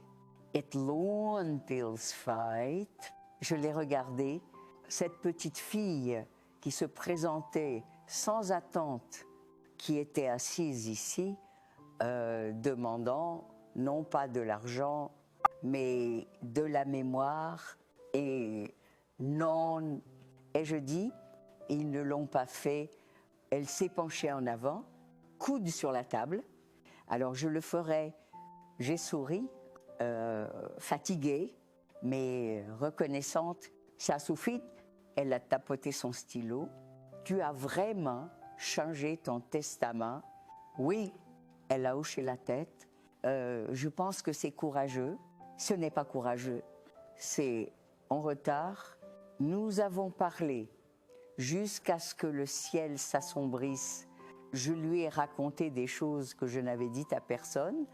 Ett lån fight. je l'ai regardée, cette petite fille qui se présentait sans attente, qui était assise ici, demandant non pas de l'argent, mais de la mémoire, et non. Et je dis, ils ne l'ont pas fait. Elle s'est penchée en avant, coude sur la table. Alors je le ferai, j'ai souri, fatiguée, mais reconnaissante. Ça suffit, elle a tapoté son stylo. Tu as vraiment changé ton testament? Oui, elle a hoché la tête. Je pense que c'est courageux. Ce n'est pas courageux, c'est en retard. Nous avons parlé jusqu'à ce que le ciel s'assombrisse. Je lui ai raconté des choses que je n'avais dites à personne,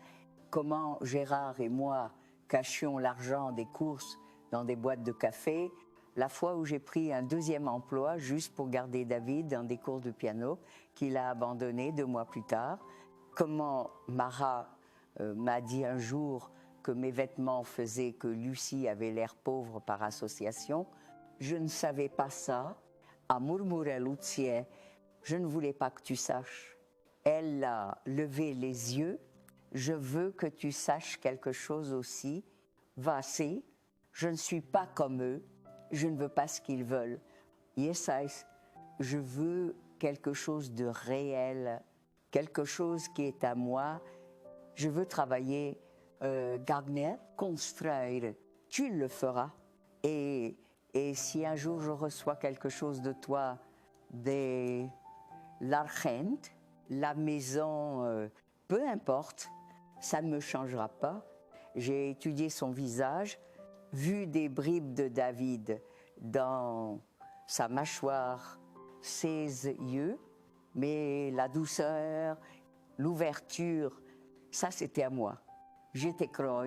comment Gérard et moi cachions l'argent des courses dans des boîtes de café, la fois où j'ai pris un deuxième emploi juste pour garder David dans des cours de piano qu'il a abandonné 2 mois plus tard, comment Mara m'a dit un jour que mes vêtements faisaient que Lucie avait l'air pauvre par association. Je ne savais pas ça. A murmuré Lucie, je ne voulais pas que tu saches. Elle a levé les yeux. Je veux que tu saches quelque chose aussi. Voici, je ne suis pas comme eux. Je ne veux pas ce qu'ils veulent. Yes, je veux quelque chose de réel, quelque chose qui est à moi. Je veux travailler, Gagner, construire. Tu le feras. Et si un jour je reçois quelque chose de toi, l'argent, la maison, peu importe, ça ne me changera pas. J'ai étudié son visage, vu des bribes de David dans sa mâchoire, ses yeux, mais la douceur, l'ouverture, ça c'était à moi. J'étais Croix,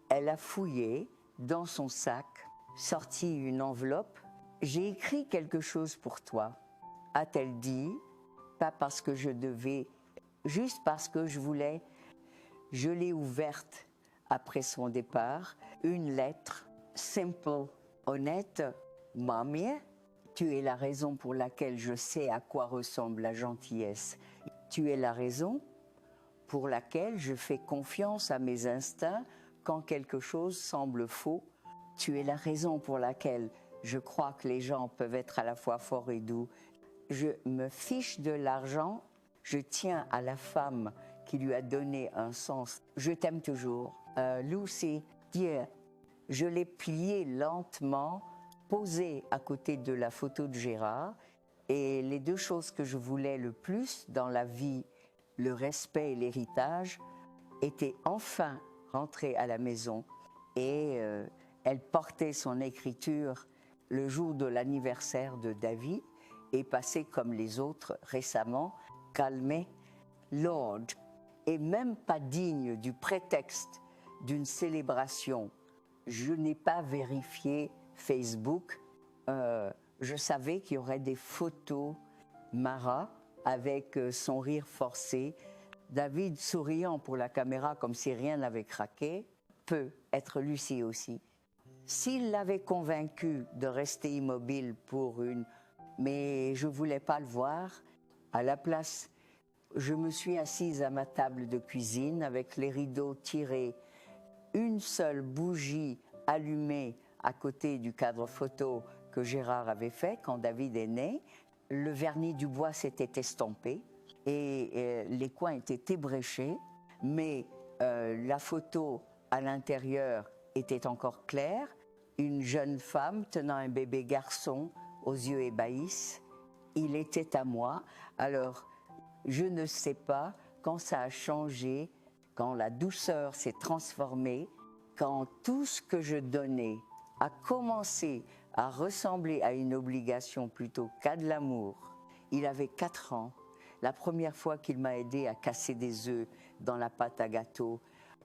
elle a fouillé dans son sac, sorti une enveloppe. J'ai écrit quelque chose pour toi, a-t-elle dit, pas parce que je devais, juste parce que je voulais. Je l'ai ouverte après son départ, une lettre simple, honnête. Mamie, tu es la raison pour laquelle je sais à quoi ressemble la gentillesse. Tu es la raison pour laquelle je fais confiance à mes instincts quand quelque chose semble faux. Tu es la raison pour laquelle je crois que les gens peuvent être à la fois forts et doux. Je me fiche de l'argent, je tiens à la femme qui lui a donné un sens. Je t'aime toujours. Lucy, Dieu, je l'ai plié lentement, posé à côté de la photo de Gérard, et les 2 choses que je voulais le plus dans la vie, le respect et l'héritage, étaient enfin rentrées à la maison, et elle portait son écriture le jour de l'anniversaire de David, et passait comme les autres récemment, calmée, Lord, et même pas digne du prétexte d'une célébration. Je n'ai pas vérifié Facebook. Je savais qu'il y aurait des photos Mara avec son rire forcé, David souriant pour la caméra comme si rien n'avait craqué, peut être Lucie aussi. S'il l'avait convaincu de rester immobile pour une... Mais je ne voulais pas le voir. À la place, je me suis assise à ma table de cuisine avec les rideaux tirés, une seule bougie allumée à côté du cadre photo que Gérard avait fait quand David est né. Le vernis du bois s'était estompé et les coins étaient ébréchés, mais la photo à l'intérieur était encore claire. Une jeune femme tenant un bébé garçon aux yeux ébahis. Il était à moi. Alors, je ne sais pas quand ça a changé, quand la douceur s'est transformée, quand tout ce que je donnais a commencé à ressembler à une obligation plutôt qu'à de l'amour. Il avait 4 ans, la première fois qu'il m'a aidé à casser des œufs dans la pâte à gâteau.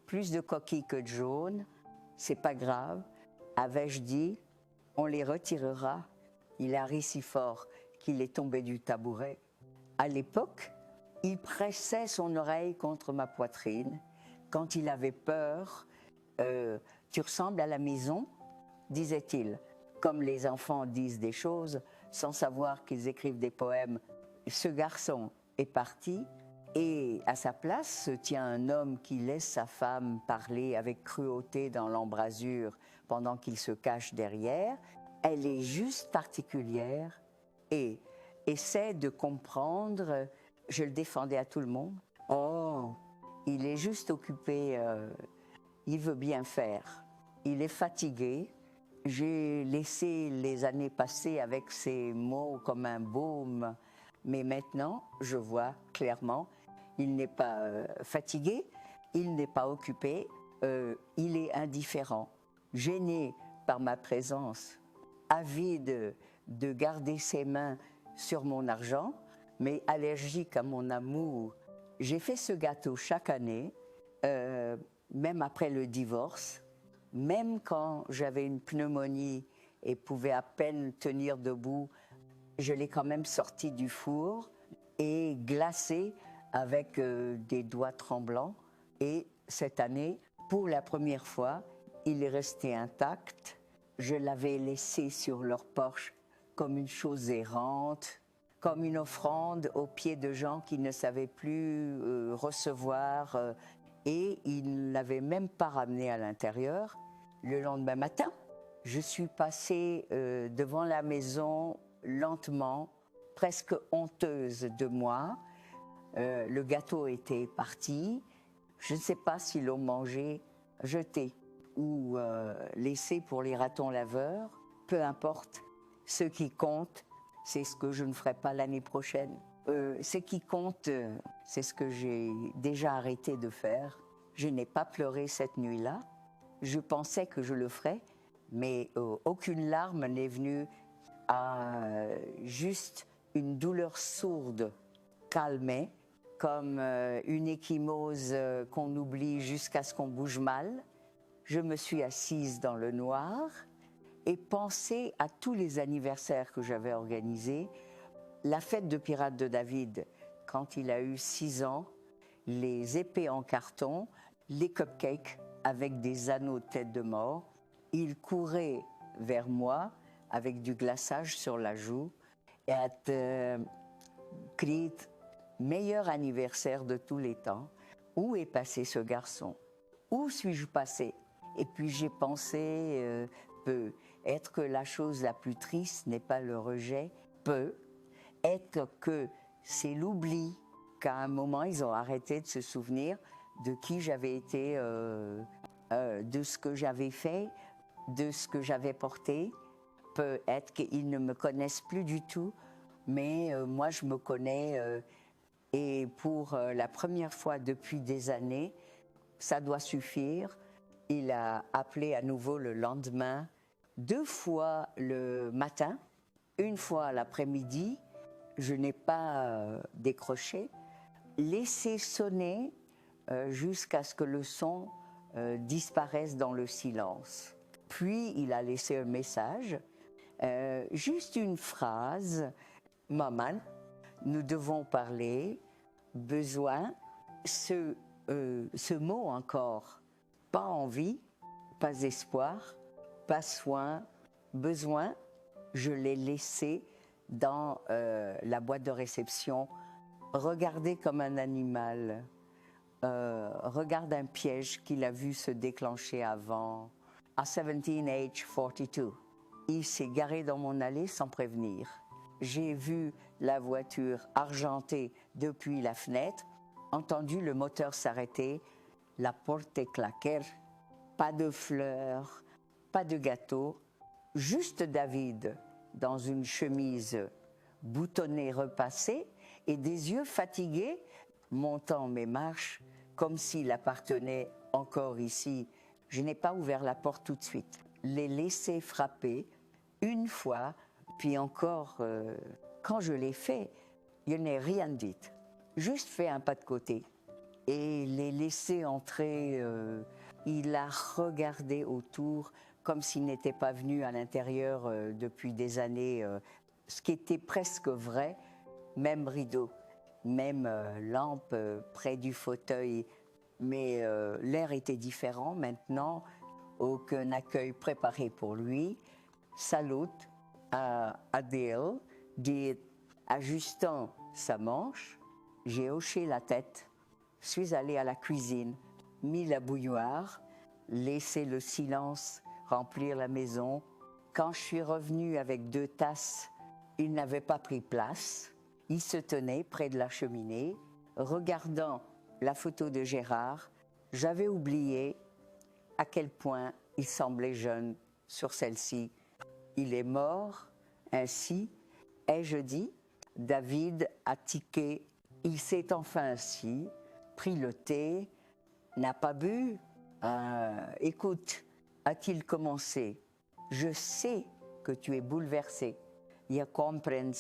Plus de coquilles que de jaunes, c'est pas grave. Avais-je dit, on les retirera. Il a ri si fort qu'il est tombé du tabouret. À l'époque, il pressait son oreille contre ma poitrine. Quand il avait peur, tu ressembles à la maison disait-il. Comme les enfants disent des choses sans savoir qu'ils écrivent des poèmes, ce garçon est parti et à sa place se tient un homme qui laisse sa femme parler avec cruauté dans l'embrasure pendant qu'il se cache derrière. Elle est juste particulière et essaie de comprendre. Je le défendais à tout le monde. Oh, il est juste occupé, il veut bien faire. Il est fatigué. J'ai laissé les années passer avec ces mots comme un baume, mais maintenant, je vois clairement, il n'est pas fatigué, il n'est pas occupé, il est indifférent, gêné par ma présence, avide de garder ses mains sur mon argent, mais allergique à mon amour. J'ai fait ce gâteau chaque année, même après le divorce. Même quand j'avais une pneumonie et pouvais à peine tenir debout, je l'ai quand même sorti du four et glacé avec des doigts tremblants. Et cette année, pour la première fois, il est resté intact. Je l'avais laissé sur leur porche comme une chose errante, comme une offrande aux pieds de gens qui ne savaient plus recevoir. Et il ne l'avait même pas ramené à l'intérieur. Le lendemain matin, je suis passée devant la maison lentement, presque honteuse de moi. Le gâteau était parti. Je ne sais pas s'ils l'ont mangé, jeté ou laissé pour les ratons laveurs. Peu importe. Ce qui compte, c'est ce que je ne ferai pas l'année prochaine. Ce qui compte, c'est ce que j'ai déjà arrêté de faire. Je n'ai pas pleuré cette nuit-là. Je pensais que je le ferais, mais aucune larme n'est venue, à juste une douleur sourde calmée, comme une ecchymose qu'on oublie jusqu'à ce qu'on bouge mal. Je me suis assise dans le noir et pensé à tous les anniversaires que j'avais organisés. La fête de Pirates de David, quand il a eu 6 ans, les épées en carton, les cupcakes avec des anneaux de tête de mort. Il courait vers moi avec du glaçage sur la joue et a crié « Meilleur anniversaire de tous les temps ». Où est passé ce garçon? Où suis-je passé? Et puis j'ai pensé, peut-être que la chose la plus triste n'est pas le rejet, peut être que c'est l'oubli, qu'à un moment ils ont arrêté de se souvenir de qui j'avais été, de ce que j'avais fait, de ce que j'avais porté. Peut-être qu'ils ne me connaissent plus du tout, mais moi je me connais et pour la première fois depuis des années, ça doit suffire. Il a appelé à nouveau le lendemain, 2 fois le matin, 1 fois l'après-midi. Je n'ai pas décroché, laissé sonner jusqu'à ce que le son disparaisse dans le silence. Puis il a laissé un message, juste une phrase, « Maman, nous devons parler, besoin », ce mot encore, pas envie, pas espoir, pas soin, besoin, je l'ai laissé dans la boîte de réception, regardé comme un animal, regarde un piège qu'il a vu se déclencher avant. À 17H42, il s'est garé dans mon allée sans prévenir. J'ai vu la voiture argentée depuis la fenêtre, entendu le moteur s'arrêter, la porte claquer, pas de fleurs, pas de gâteau, juste David dans une chemise boutonnée repassée et des yeux fatigués montant mes marches comme s'il appartenait encore ici. Je n'ai pas ouvert la porte tout de suite. Les laisser frapper 1 fois, puis encore, quand je l'ai fait, je n'ai rien dit. Juste fait un pas de côté et les laisser entrer. Il a regardé autour comme s'il n'était pas venu à l'intérieur depuis des années, ce qui était presque vrai, même rideau, même lampe près du fauteuil, mais l'air était différent maintenant. aucun accueil préparé pour lui. Salut à Adèle, dit, ajustant sa manche, j'ai hoché la tête, suis allée à la cuisine, mis la bouilloire, laissé le silence remplir la maison. Quand je suis revenue avec 2 tasses, il n'avait pas pris place. Il se tenait près de la cheminée, regardant la photo de Gérard. J'avais oublié à quel point il semblait jeune sur celle-ci. Il est mort, ainsi, ai-je dit. David a tiqué. Il s'est enfin assis, pris le thé, n'a pas bu. Écoute, a-t-il commencé? Je sais que tu es bouleversé. Je comprends.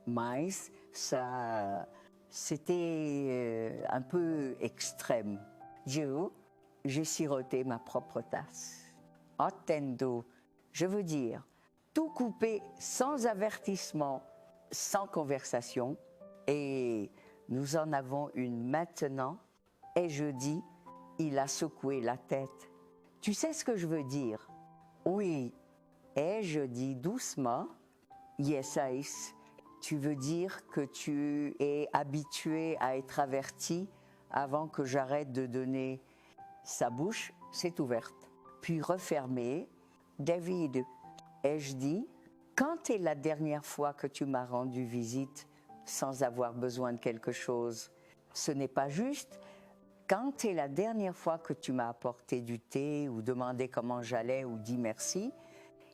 Mais ça, c'était un peu extrême. J'ai siroté ma propre tasse. Attendo, je veux dire, tout coupé sans avertissement, sans conversation. Et nous en avons une maintenant. Et je dis, il a secoué la tête. Tu sais ce que je veux dire? Oui. Et je dis doucement, yes, tu veux dire que tu es habitué à être averti avant que j'arrête de donner. Sa bouche s'est ouverte, puis refermée. David, ai-je dit, quand est la dernière fois que tu m'as rendu visite sans avoir besoin de quelque chose? Ce n'est pas juste. Quand est la dernière fois que tu m'as apporté du thé ou demandé comment j'allais ou dit merci?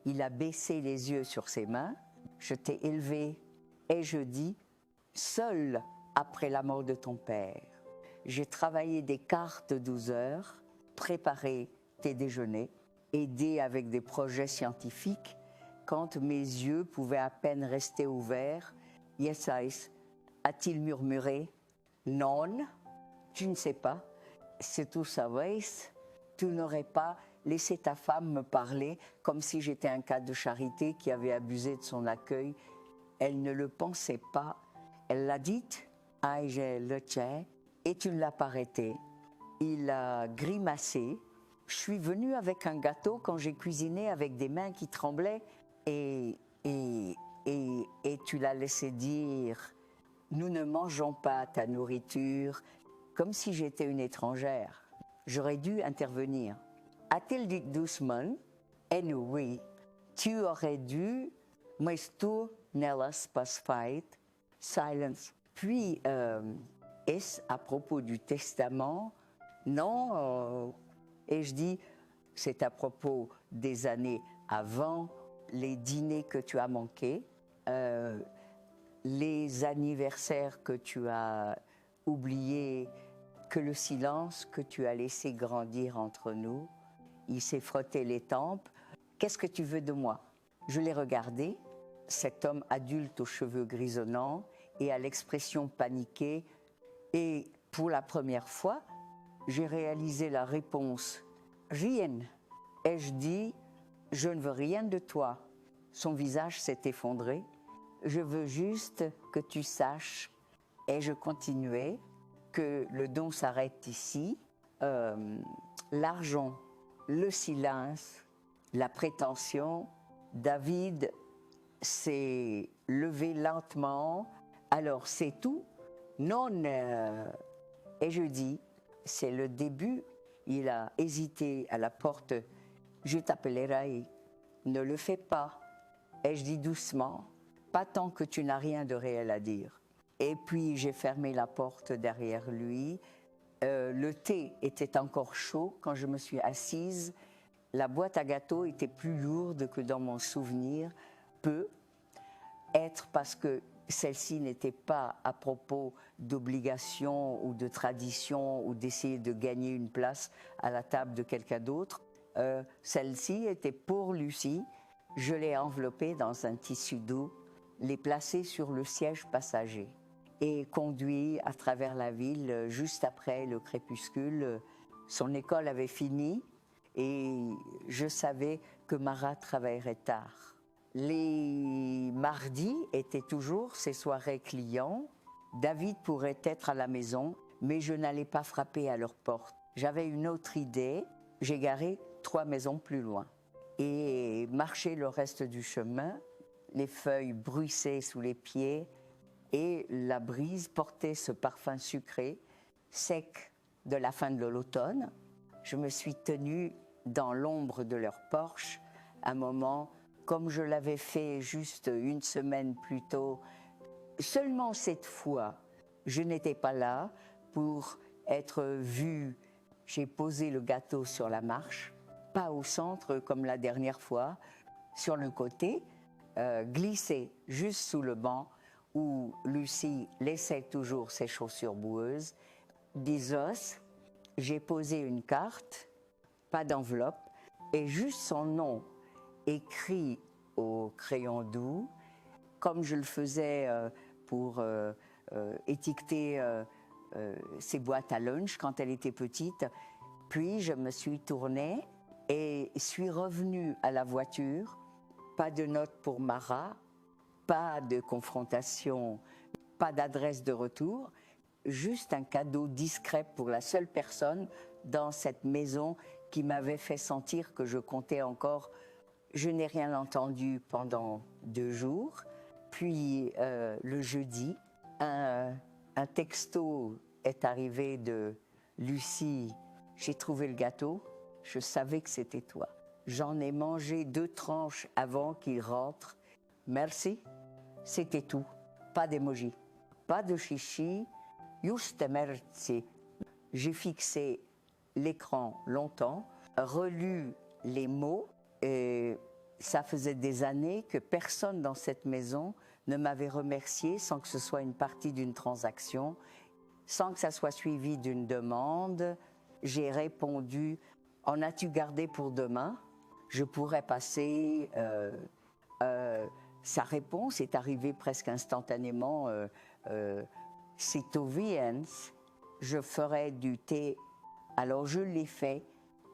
Il a baissé les yeux sur ses mains. Je t'ai élevé et je dis, seul après la mort de ton père. J'ai travaillé des quarts de 12 heures, préparé tes déjeuners, aidé avec des projets scientifiques, quand mes yeux pouvaient à peine rester ouverts. Yes, a-t-il murmuré? Non, tu ne sais pas. Si tu savais, tu n'aurais pas laissé ta femme me parler comme si j'étais un cas de charité qui avait abusé de son accueil. Elle ne le pensait pas. Elle l'a dit, j'ai le tien, et tu ne l'as pas arrêté. Il a grimacé. Je suis venue avec un gâteau quand j'ai cuisiné avec des mains qui tremblaient et tu l'as laissé dire, nous ne mangeons pas ta nourriture, comme si j'étais une étrangère. J'aurais dû intervenir. A-t-il dit doucement, anyway, tu aurais dû, mais tu n'elas pas fait, silence. Puis, est-ce à propos du testament? Non, et je dis, c'est à propos des années avant, les dîners que tu as manqués, les anniversaires que tu as oubliés, que le silence que tu as laissé grandir entre nous. Il s'est frotté les tempes. Qu'est-ce que tu veux de moi? Je l'ai regardé, cet homme adulte aux cheveux grisonnants et à l'expression paniquée. Et pour la première fois, j'ai réalisé la réponse. Rien. Ai-je dit, je ne veux rien de toi. Son visage s'est effondré. Je veux juste que tu saches, et je continuais, que le don s'arrête ici. L'argent, le silence, la prétention. David s'est levé lentement. Alors c'est tout? Non. Et je dis, c'est le début. Il a hésité à la porte. Je t'appellerai. Ne le fais pas. Et je dis doucement, pas tant que tu n'as rien de réel à dire. Et puis j'ai fermé la porte derrière lui. Le thé était encore chaud quand je me suis assise. La boîte à gâteaux était plus lourde que dans mon souvenir. Peut être parce que celle-ci n'était pas à propos d'obligation ou de tradition ou d'essayer de gagner une place à la table de quelqu'un d'autre. Celle-ci était pour Lucie. Je l'ai enveloppée dans un tissu doux, l'ai placée sur le siège passager et conduit à travers la ville juste après le crépuscule. Son école avait fini et je savais que Marat travaillerait tard. Les mardis étaient toujours ses soirées clients. David pourrait être à la maison, mais je n'allais pas frapper à leur porte. J'avais une autre idée. J'ai garé 3 maisons plus loin. Et marcher le reste du chemin, les feuilles bruissaient sous les pieds et la brise portait ce parfum sucré, sec de la fin de l'automne. Je me suis tenue dans l'ombre de leur porche un moment, comme je l'avais fait juste une semaine plus tôt. Seulement cette fois, je n'étais pas là pour être vue. J'ai posé le gâteau sur la marche, pas au centre comme la dernière fois, sur le côté, glissé juste sous le banc où Lucie laissait toujours ses chaussures boueuses. Des os, j'ai posé une carte, pas d'enveloppe, et juste son nom écrit au crayon doux, comme je le faisais pour étiqueter ses boîtes à lunch quand elle était petite. Puis je me suis tournée et suis revenue à la voiture. Pas de note pour Mara, pas de confrontation, pas d'adresse de retour, juste un cadeau discret pour la seule personne dans cette maison qui m'avait fait sentir que je comptais encore. Je n'ai rien entendu pendant 2 jours. Puis le jeudi, un texto est arrivé de Lucie. J'ai trouvé le gâteau, je savais que c'était toi. J'en ai mangé 2 tranches avant qu'il rentre. Merci, c'était tout. Pas d'émoji, pas de chichi, juste merci. J'ai fixé l'écran longtemps, relu les mots, et ça faisait des années que personne dans cette maison ne m'avait remercié sans que ce soit une partie d'une transaction, sans que ça soit suivi d'une demande. J'ai répondu « En as-tu gardé pour demain ?» Je pourrais passer. Sa réponse est arrivée presque instantanément. Si tu viens, je ferai du thé. Alors je l'ai fait.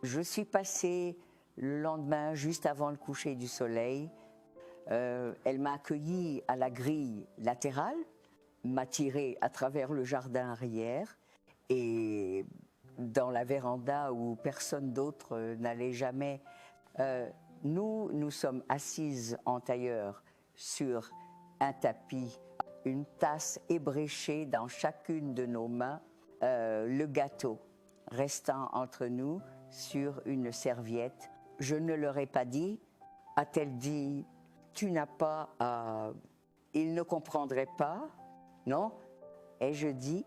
Je suis passée le lendemain, juste avant le coucher du soleil. Elle m'a accueillie à la grille latérale, m'a tirée à travers le jardin arrière et dans la véranda où personne d'autre n'allait jamais. Nous sommes assises en tailleur sur un tapis, une tasse ébréchée dans chacune de nos mains, le gâteau restant entre nous sur une serviette. Je ne leur ai pas dit, a-t-elle dit, tu n'as pas à... Ils ne comprendraient pas, non? Ai-je dit,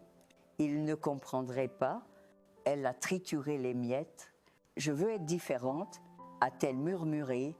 ils ne comprendraient pas. Elle a trituré les miettes. Je veux être différente, a-t-elle murmuré.